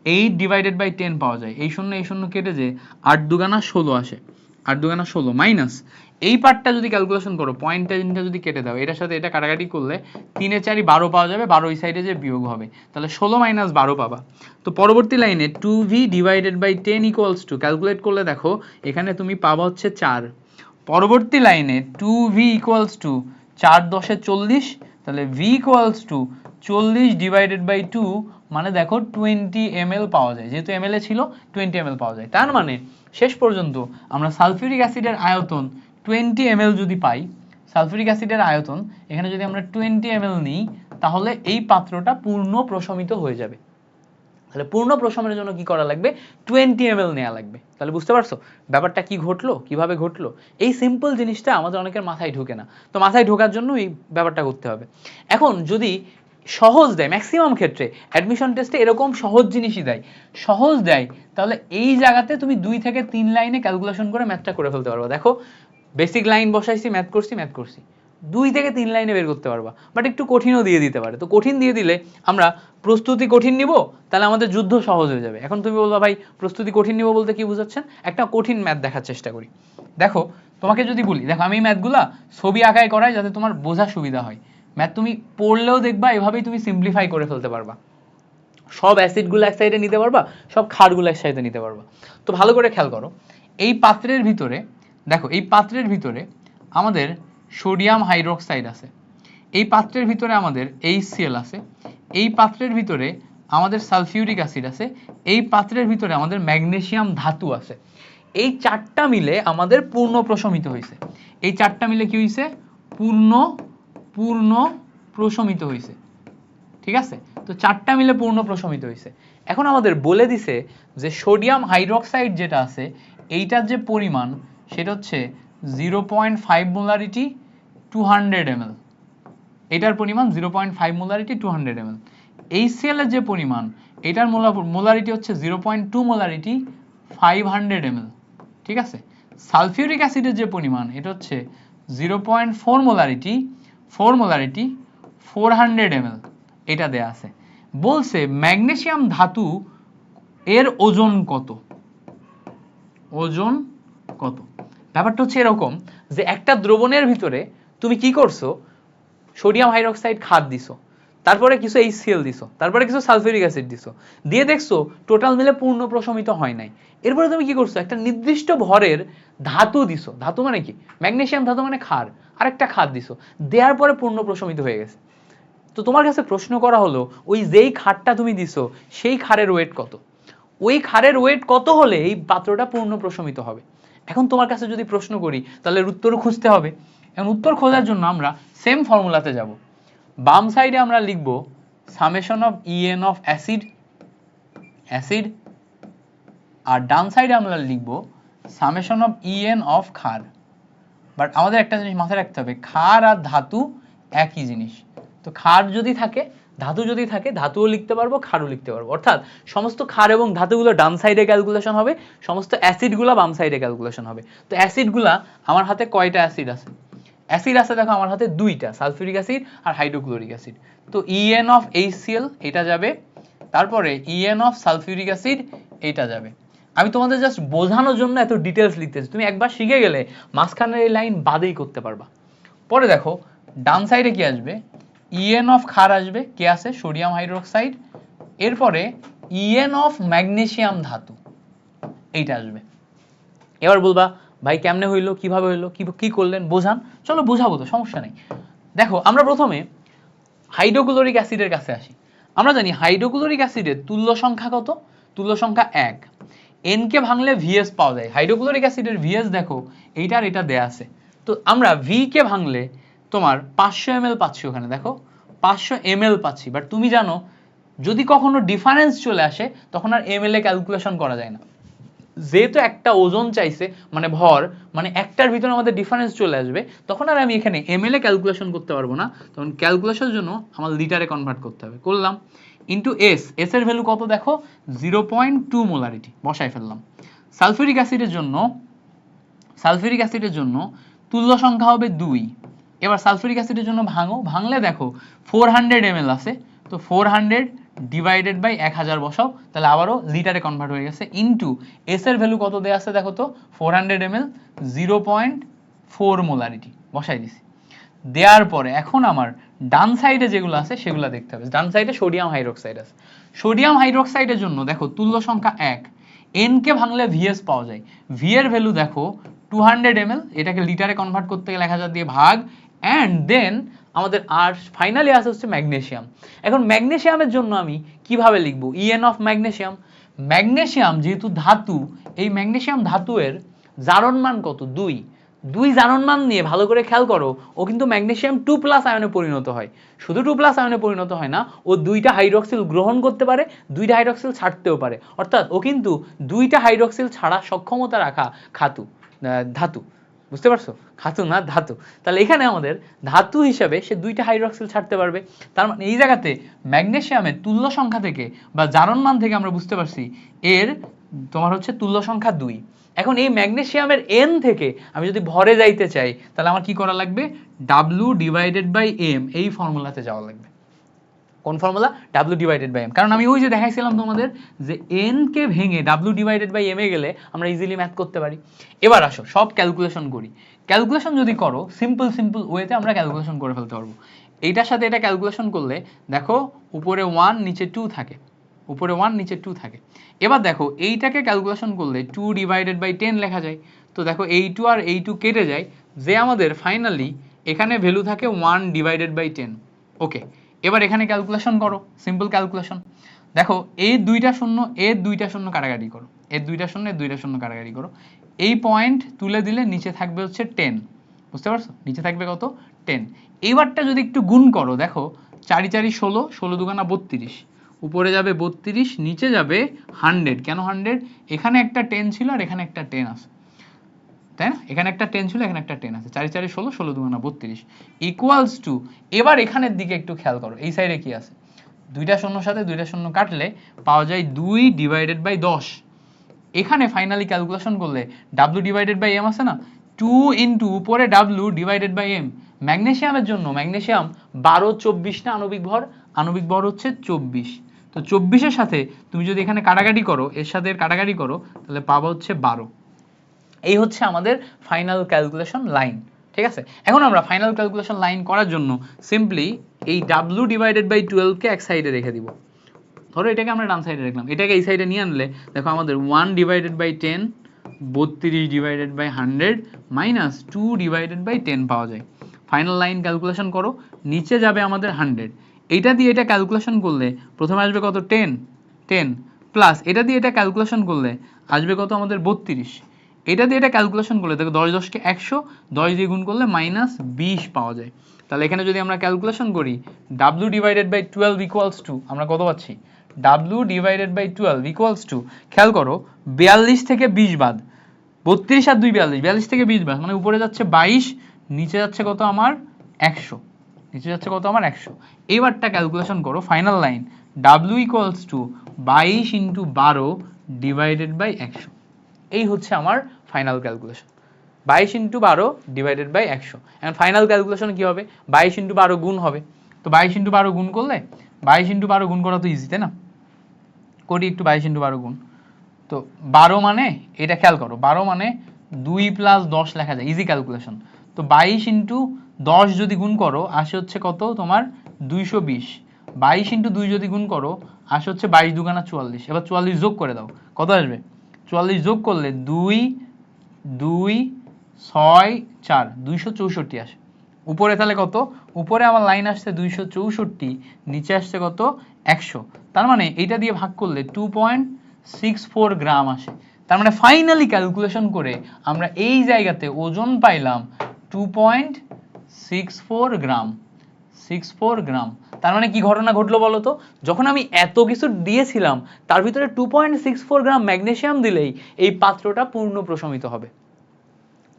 8 ডিভাইডেড বাই 10 পাওয়া যায়। এই শূন্য কেটে যে 8 দুগানা 16 আসে, 8 দুগানা 16 মাইনাস এই পার্টটা যদি ক্যালকুলেশন করো, পয়েন্টটা যদি কেটে দাও, এটার সাথে এটা কাটাকাটি করলে 3 এ 4 12 পাওয়া যাবে, 12 ওই সাইডে যে বিয়োগ হবে, তাহলে 16 মাইনাস 12 পাবা। তো পরবর্তী লাইনে 2V divided by 10 equals to, calculate করলে দেখো এখানে তুমি পাবা হচ্ছে 4। পরবর্তী লাইনে 2V ইকুয়ালস টু 4 10 40, তাহলে V equals to 40 divided by 2, মানে দেখো 20 ml পাওয়া যায়, যেহেতু ml এ ছিল 20 ml পাওয়া যায়। তার মানে শেষ পর্যন্ত আমরা সালফিউরিক অ্যাসিডের আয়তন 20 ml যদি পাই, সালফিউরিক অ্যাসিডের আয়তন এখানে যদি আমরা 20 ml নিই, তাহলে এই পাত্রটা পূর্ণ প্রশমিত হয়ে যাবে। তাহলে পূর্ণ প্রশমনের জন্য কি করা লাগবে, 20 ml নেওয়া লাগবে। তাহলে বুঝতে পারছো ব্যাপারটা কি ঘটলো, কিভাবে ঘটলো। এই সিম্পল জিনিসটা আমাদের অনেকের মাথায় ঢোকে না, তো মাথায় ঢোকার জন্য এই ব্যাপারটা করতে হবে। এখন যদি সহজ দেয়, ম্যাক্সিমাম ক্ষেত্রে অ্যাডমিশন টেস্টে এরকম সহজ জিনিসই দেয়, সহজ দেয়, তাহলে এই জায়গাতে তুমি 2 থেকে 3 লাইনে ক্যালকুলেশন করে ম্যাথটা করে ফেলতে পারবে। দেখো বেসিক লাইন বসাইছি, ম্যাথ করছি 2 থেকে 3 লাইনে বের করতে পারবা। বাট একটু কঠিনও দিয়ে দিতে পারে, তো কঠিন দিয়ে দিলে আমরা প্রস্তুতি কঠিন নিব, তাহলে আমাদের যুদ্ধ সহজ হয়ে যাবে। এখন তুমি বলবা ভাই প্রস্তুতি কঠিন নিব বলতে কি বুঝাচ্ছেন, একটা কঠিন ম্যাথ দেখার চেষ্টা করি। দেখো তোমাকে যদি বলি, দেখো আমি এই ম্যাথগুলা ছবি আঁকায় করাই যাতে তোমার বোঝা সুবিধা হয়। ম্যাথ তুমি পড়লেও দেখবা এভাবেই তুমি সিম্পলিফাই করে ফেলতে পারবা, সব অ্যাসিডগুলো এক সাইডে নিতে পারবা, সব ক্ষারগুলো এক সাইডে নিতে পারবা। তো ভালো করে খেয়াল করো, এই পাত্রের ভিতরে দেখো, এই পাত্রের ভিতরে আমাদের সোডিয়াম হাইড্রোক্সাইড আছে, এই পাত্রের ভিতরে আমাদের HCl আছে, এই পাত্রের ভিতরে আমাদের সালফিউরিক অ্যাসিড আছে, এই পাত্রের ভিতরে আমাদের ম্যাগনেসিয়াম ধাতু আছে। এই চারটা মিলে আমাদের পূর্ণ প্রশমিত হয়েছে। এই চারটা মিলে কি হয়েছে, পূর্ণ প্রশমিত হয়েছে। ঠিক আছে, তো চারটা মিলে পূর্ণ প্রশমিত হয়েছে। এখন আমাদের বলে দিছে যে সোডিয়াম হাইড্রোক্সাইড যেটা আছে, এইটার যে পরিমাণ সেটা হচ্ছে 0.5 মোলারিটি 200 ml, এটার পরিমাণ 0.5 মোলারিটি 200 ml। HCl এর যে পরিমাণ, এটার মোলারিটি হচ্ছে 0.2 মোলারিটি 500 ml। ঠিক আছে, সালফিউরিক অ্যাসিডের যে পরিমাণ, এটা হচ্ছে 0.4 মোলারিটি 400 ml, এটা দেয়া আছে। বলছে ম্যাগনেসিয়াম ধাতু এর ওজন কত, ওজন কত। ব্যাপারটা হচ্ছে এরকম যে একটা দ্রবণের ভিতরে তুমি কি করছো, সোডিয়াম হাইড্রোক্সাইড খাদ দিছো, তারপরে কিছু HCl দিছো, তারপরে কিছু সালফিউরিক অ্যাসিড দিছো, দিয়ে দেখছো টোটাল মিলে পূর্ণ প্রশমিত হয় নাই। এরপরে তুমি কি করছো, একটা নির্দিষ্ট ভরের ধাতু দিছো, ধাতু মানে কি, ম্যাগনেসিয়াম ধাতু মানে ক্ষার, আরেকটা খাদ দিছো, দেওয়ার পরে পূর্ণ প্রশমিত হয়ে গেছে। তো তোমার কাছে প্রশ্ন করা হলো, ওই যেই ক্ষারটা তুমি দিছো সেই ক্ষারের ওয়েট কত, ওই ক্ষারের ওয়েট কত হলে এই পাত্রটা পূর্ণ প্রশমিত হবে। এখন তোমার কাছে যদি প্রশ্ন করি, তাহলে উত্তরও খুঁজতে হবে। এখন উত্তর খোঁজার জন্য আমরা সেম ফর্মুলাতে যাব। বাম সাইডে আমরা লিখব summation of EN of acid, আর ডান সাইডে আমরা লিখব সামেশন অফ EN অফ ক্ষার। বাট আমাদের একটা জিনিস মাথায় রাখতে হবে, ক্ষার আর ধাতু একই জিনিস। তো ক্ষার যদি থাকে ধাতু যদি থাকে ধাতুও লিখতে পারবো, ক্ষারও লিখতে পারবো। অর্থাৎ সমস্ত ক্ষার এবং ধাতুগুলো ডান সাইডে ক্যালকুলেশন হবে, সমস্ত অ্যাসিডগুলো বাম সাইডে ক্যালকুলেশন হবে। তো অ্যাসিডগুলা আমার হাতে কয়টা অ্যাসিড আছে? অ্যাসিড আছে দেখো আমার হাতে দুইটা, সালফিউরিক অ্যাসিড আর হাইড্রোক্লোরিক অ্যাসিড। তো EN অফ HCl এটা যাবে, তারপরে EN অফ সালফিউরিক অ্যাসিড এটা যাবে। আমি তোমাদের জাস্ট বোঝানোর জন্য এত ডিটেলস লিখতেছি, তুমি একবার শিখে গেলে মাঝখানের এই লাইন বাদেই করতে পারবা। পরে দেখো ডান সাইডে কি আসবে? EN অফ ক্ষার আসবে, কে আছে? Sodium hydroxide. এরপরে EN অফ ম্যাগনেসিয়াম ধাতু এইটা আসবে। এবার বলবা ভাই কেমনে হইলো, কিভাবে হইলো, কি করলেন বোঝান। চলো বোঝাবো, তো সমস্যা নেই। দেখো আমরা প্রথমে হাইড্রোক্লোরিক অ্যাসিডের কাছে আসি। আমরা জানি হাইড্রোক্লোরিক অ্যাসিডের তুল্য সংখ্যা কত? তুল্য সংখ্যা 1। N কে ভাঙলে VS পাওয়া যায়। হাইড্রোক্লোরিক অ্যাসিডের VS দেখো এইটার এটা দেয়া আছে। তো আমরা V কে ভাঙলে তোমার 500 ml পাচ্ছি, ওখানে দেখো 500 ml পাচ্ছি। বাট তুমি জানো যদি কখনো ডিফারেন্স চলে আসে তখন আর ml এ ক্যালকুলেশন করা যায় না। যেহেতু একটা ওজন চাইছে মানে ভর, মানে একটার ভিতরে আমাদের ডিফারেন্স চলে আসবে, তখন আর আমি এখানে ml এ ক্যালকুলেশন করতে পারবো না। তখন ক্যালকুলেশনের জন্য আমার লিটারে কনভার্ট করতে হবে। করলাম ইনটু S, S এর ভ্যালু কত দেখো? 0.2 মোলারিটি বসাই ফেললাম। সালফিউরিক অ্যাসিডের জন্য তুল্য সংখ্যা হবে 2। এবার সালফিউরিক অ্যাসিডের জন্য ভাঙলে দেখো 400 ml আছে, তো 400 ডিভাইডেড বাই 1000 বসাও, তাহলে আবারও লিটারে কনভার্ট হয়ে গেছে। ইনটু এস এর ভ্যালু কত দেয়া আছে দেখো তো? 400 ml 0.4 মোলারিটি বসাই দিছি। দেওয়ার পরে এখন আমার ডান সাইডে যেগুলো আছে সেগুলো দেখতে হবে। ডান সাইডে সোডিয়াম হাইড্রোক্সাইড আছে। সোডিয়াম হাইড্রোক্সাইডের জন্য দেখো তুল্য সংখ্যা 1। N কে ভাঙলে VS পাওয়া যায়। V এর ভ্যালু দেখো 200 ml, এটাকে লিটারে কনভার্ট করতে গেলে 1000 দিয়ে ভাগ। অ্যান্ড দেন আমাদের আর ফাইনালি আসে হচ্ছে ম্যাগনেসিয়াম। এখন ম্যাগনেসিয়ামের জন্য আমি কিভাবে লিখবো? EN of magnesium. ম্যাগনেসিয়াম যেহেতু ধাতু, এই ম্যাগনেসিয়াম ধাতুয়ের জারণ মান কত? 2 জারণ মান নিয়ে ভালো করে খেয়াল করো, ও কিন্তু ম্যাগনেসিয়াম 2+ আয়নে পরিণত হয়। শুধু 2+ আয়নে পরিণত হয় না, ও 2টা হাইড্রক্সিল গ্রহণ করতে পারে, 2টা হাইড্রক্সিল ছাড়তেও পারে। অর্থাৎ ও কিন্তু 2টা হাইড্রক্সিল ছাড়া সক্ষমতা রাখা ধাতু। বুঝতে পারছো? খাতু না ধাতু। তাহলে এখানে আমাদের ধাতু হিসাবে সে 2টা হাইড্রক্সিল ছাড়তে পারবে। তার মানে এই জায়গাতে ম্যাগনেসিয়ামের তুল্য সংখ্যা থেকে বা জারণ মান থেকে আমরা বুঝতে পারছি এর তোমার হচ্ছে তুল্য সংখ্যা 2। এখন এই ম্যাগনেসিয়ামের N থেকে আমি যদি ভরে যাইতে চাই তাহলে আমার কি করা লাগবে? W ডিভাইডেড বাই M, এই ফর্মুলাতে যাওয়া লাগবে। কোন formula? W divided by M। কারণ আমি ওই যে দেখাইছিলাম তোমাদের যে N কে ভেঙে W ডিভাইডেড বাই M এ গেলে আমরা ইজিলি ম্যাথ করতে পারি। এবার আসো সব ক্যালকুলেশন করি। ক্যালকুলেশন যদি করো সিম্পল ওয়েতে আমরা ক্যালকুলেশন করে ফেলতে পারবো। এইটার সাথে এটা ক্যালকুলেশন করলে দেখো উপরে 1 নিচে 2 থাকে, উপরে 1 নিচে 2 থাকে। এবার দেখো এইটাকে ক্যালকুলেশন করলে 2 ডিভাইডেড বাই 10 লেখা যায়। তো দেখো এই 2 আর এই 2 কেটে যায়, যে আমাদের ফাইনালি এখানে ভ্যালু থাকে 1 ডিভাইডেড বাই 10। ওকে, এবার এখানে ক্যালকুলেশন করো, সিম্পল ক্যালকুলেশন। দেখো এই 2টা শূন্য, এর 2টা শূন্য কাটাকাটি করো, এর 2টা শূন্য, এর 2টা শূন্য কাটাকাটি করো। এই পয়েন্ট তুলে দিলে নিচে থাকবে হচ্ছে 10। বুঝতে পারছো? নিচে থাকবে কত? 10। এইবারটা যদি একটু গুণ করো, দেখো 4 4 16, 16 দুগুণা 32, উপরে যাবে 32, নিচে যাবে 100। কেন 100? এখানে একটা 10 ছিল আর এখানে একটা 10 আছে, তাই না? এখানে একটা 10 ছিল, এখানে একটা 10 আছে। 4 4 16, 16 দুগুণা 32 ইকুয়ালস টু, এবার এখানের দিকে একটু খেয়াল করো, এই সাইডে কি আছে? 2টা শূন্যর সাথে 2টা শূন্য কাটলে পাওয়া যায় 2 ডিভাইডেড বাই 10। এখানে ফাইনালি ক্যালকুলেশন করলে W ডিভাইডেড বাই M আছে না, 2 ইনটু উপরে W ডিভাইডেড বাই M। ম্যাগনেসিয়ামের জন্য ম্যাগনেসিয়াম 12 24 না আণবিক ভর হচ্ছে 24। তো 24 এর সাথে তুমি যদি এখানে কাটাকাটি করো, এর সাথে এর কাটাকাটি করো, তাহলে পাবা হচ্ছে 12। এই হচ্ছে আমাদের ফাইনাল ক্যালকুলেশন লাইন। ঠিক আছে, এখন আমরা ফাইনাল ক্যালকুলেশন লাইন করার জন্য সিম্পলি এই W ডিভাইডেড বাই 12 কে এক সাইডে রেখে দিব। ধরো এটাকে আমরা ডান সাইডে রাখলাম, এটাকে এই সাইডে নিয়ে আনলে দেখো আমাদের 1 divided by 10, 32 divided by 100 minus 2 divided by 10 পাওয়া যায়। ফাইনাল লাইন ক্যালকুলেশন করো, নিচে যাবে আমাদের 100। এইটা দিয়ে এটা ক্যালকুলেশন করলে প্রথমে আসবে কত? 10 প্লাস এটা দিয়ে এটা ক্যালকুলেশন করলে আসবে কত আমাদের? 32। এটা দিয়ে এটা ক্যালকুলেশন করলে দেখো 10 10 কে 100, 10 দিয়ে গুণ করলে মাইনাস 20 পাওয়া যায়। তাহলে এখানে যদি আমরা ক্যালকুলেশন করি W divided by 12 equals to, আমরা কত পাচ্ছি? W divided by 12 equals to, খেয়াল করো 42 থেকে 20 বাদ, 32 আর 2 42, 42 থেকে 20 বাদ, মানে উপরে যাচ্ছে 22, নিচে যাচ্ছে কত আমার? 100, নিচে যাচ্ছে কত আমার 100। এইবারটা ক্যালকুলেশন করো, final line w equals to 22 into 12 divided by 100। এই হচ্ছে আমার final calculation, 22 into 12 divided by 100। এখন ফাইনাল ক্যালকুলেশন কি হবে, 22 ইন্টু 12 গুণ হবে, তো 22 ইন্টু 12 গুণ করলে 22 ইন্টু 12 গুণ করা তো ইজি, তাই না? করি একটু 22 ইন্টু 12 গুণ, তো 12 মানে এটা খেয়াল করো, 12 মানে 2 প্লাস 10 লেখা যায়, ইজি ক্যালকুলেশন। তো 22 ইন্টু 10 যদি গুণ করো আসে হচ্ছে কত তোমার 220, 22 ইন্টু 2 যদি গুণ করো আসে হচ্ছে 22 দুগুণা 44। এবার 44 যোগ করে দাও, কত আসবে? 44 যোগ করলে 2 2 6 4 264 আসে। উপরে তাহলে কত, উপরে আমার লাইন আসছে 264, নিচে আসছে কত 100। তার মানে এইটা দিয়ে ভাগ করলে 2.64 গ্রাম আসে। তার মানে ফাইনালি ক্যালকুলেশন করে আমরা এই জায়গাতে ওজন পাইলাম 2.64 গ্রাম, 64 গ্রাম। তার মানে কি ঘটনা ঘটলো বলো তো, যখন আমি এত কিছু দিয়েছিলাম তার ভিতরে 2.64 গ্রাম ম্যাগনেসিয়াম দিলেই এই পাত্রটা পূর্ণ প্রশমিত হবে,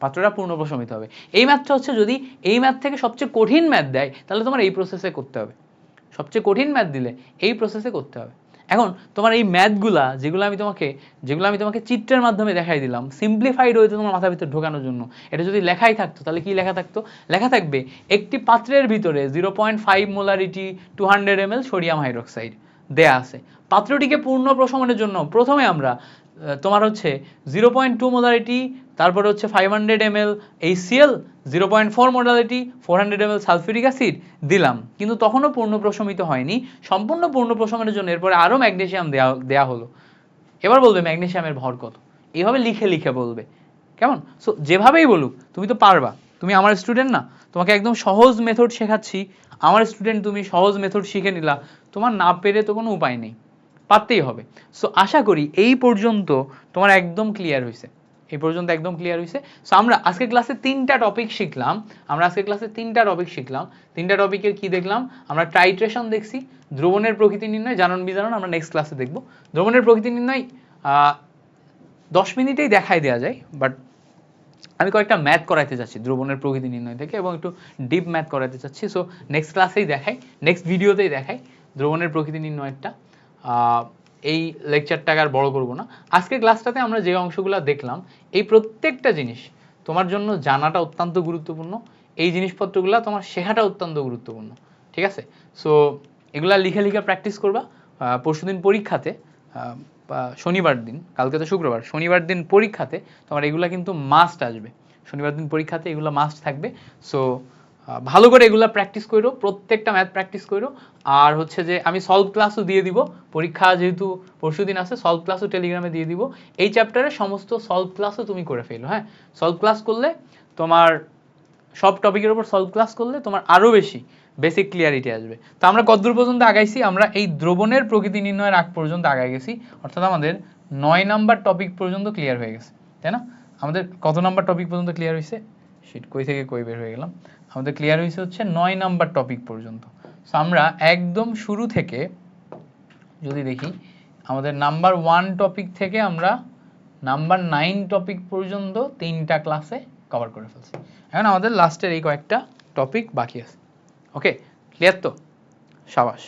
পাত্রটা পূর্ণ প্রশমিত হবে। এই ম্যাথটা হচ্ছে, যদি এই ম্যাথ থেকে সবচেয়ে কঠিন ম্যাথ দেয় তাহলে তোমার এই প্রসেসে করতে হবে, সবচেয়ে কঠিন ম্যাথ দিলে এই প্রসেসে করতে হবে। এখন তোমার এই ম্যাথগুলা যেগুলো আমি তোমাকে চিত্রের মাধ্যমে দেখাই দিলাম, সিম্পলিফাইড হয়েছে তোমার মাথার ভিতরে ঢোকানোর জন্য, এটা যদি লেখাই থাকতো তাহলে কি লেখা থাকতো, লেখা থাকবে একটি পাত্রের ভিতরে 0.5 মোলারিটি 200 ml সোডিয়াম হাইড্রোক্সাইড দেয়া আছে। পাত্রটিকে পূর্ণ প্রশমনের জন্য প্রথমে আমরা তোমার হচ্ছে 0.2 মোলারিটি, তারপরে হচ্ছে 500 ml HCl, 0.4 molarity 400 ml sulphuric acid দিলাম, কিন্তু তখনও পূর্ণ প্রশমিত হয়নি। সম্পূর্ণ পূর্ণ প্রশমনের জন্য এরপরে আরও ম্যাগনেসিয়াম দেয়া হলো। এবার বলবে ম্যাগনেসিয়ামের ভর কত, এইভাবে লিখে লিখে বলবে, কেমন? সো যেভাবেই বলুক তুমি তো পারবা, তুমি আমার স্টুডেন্ট না, তোমাকে একদম সহজ মেথড শেখাচ্ছি, আমার স্টুডেন্ট তুমি সহজ মেথড শিখে নিলা, তোমার না পেরে তো কোনো উপায় নেই, পারতেই হবে। সো আশা করি এই পর্যন্ত তোমার একদম ক্লিয়ার হয়েছে, এই পর্যন্ত একদম ক্লিয়ার হয়েছে। সো আমরা আজকে ক্লাসে 3টা টপিক শিখলাম, তিনটা টপিকের কি দেখলাম আমরা, টাইট্রেশন দেখছি, দ্রবণের প্রকৃতি নির্ণয়, জারণ বিজারণ আমরা নেক্সট ক্লাসে দেখব। দ্রবণের প্রকৃতি নির্ণয় 10 মিনিটেই দেখাই দেওয়া যায়, বাট আমি কয়েকটা ম্যাথ করাইতে চাচ্ছি দ্রবণের প্রকৃতি নির্ণয় থেকে, এবং একটু ডিপ ম্যাথ করাইতে চাচ্ছি। সো নেক্সট ক্লাসেই দেখাই, নেক্সট ভিডিওতেই দেখাই দ্রবণের প্রকৃতি নির্ণয়টা। এই লেকচারটাকে আর বড় করব না। আজকের ক্লাসটাতে আমরা যে অংশগুলো দেখলাম, এই প্রত্যেকটা জিনিস তোমার জন্য জানাটা অত্যন্ত গুরুত্বপূর্ণ, এই জিনিসপত্রগুলো তোমার শেখাটা অত্যন্ত গুরুত্বপূর্ণ, ঠিক আছে? সো এগুলা লিখে লিখে প্র্যাকটিস করবা। পরশুদিন পরীক্ষাতে, শনিবার দিন, কালকে তো শুক্রবার, শনিবার দিন পরীক্ষাতে তোমার এগুলা কিন্তু মাস্ট আসবে, শনিবার দিন পরীক্ষাতে এগুলো মাস্ট থাকবে। সো ভালো করে এগুলা প্র্যাকটিস করো, প্রত্যেকটা ম্যাথ প্র্যাকটিস করো। আর হচ্ছে যে আমি সলভ ক্লাসও দিয়ে দিব, পরীক্ষা যেহেতু পরশুদিন আছে, সলভ ক্লাসও টেলিগ্রামে দিয়ে দিব। এই চ্যাপ্টারে সমস্ত সলভ ক্লাসও তুমি করে ফেলো, হ্যাঁ? সলভ ক্লাস করলে তোমার সব টপিকের উপর সলভ ক্লাস করলে তোমার আরও বেশি বেসিক ক্লিয়ারিটি আসবে। তো আমরা কতদূর পর্যন্ত আগাইছি, আমরা এই দ্রবণের প্রকৃতি নির্ণয়ের আগ পর্যন্ত আগাই গেছি, অর্থাৎ আমাদের 9 নাম্বার টপিক পর্যন্ত ক্লিয়ার হয়ে গেছে, তাই না? আমাদের কত নাম্বার টপিক পর্যন্ত ক্লিয়ার হয়েছে, শিট কই থেকে কই বের হয়ে গেলাম, আমাদের ক্লিয়ার হয়েছে হচ্ছে 9 নাম্বার টপিক পর্যন্ত। সো আমরা একদম শুরু থেকে যদি দেখি, আমাদের নাম্বার 1 টপিক থেকে আমরা নাম্বার 9 টপিক পর্যন্ত 3টা ক্লাসে কভার করে ফেলছি। এখন আমাদের লাস্টের এই কয়েকটা টপিক বাকি আছে। ওকে, ক্লিয়ার তো? সাবাস।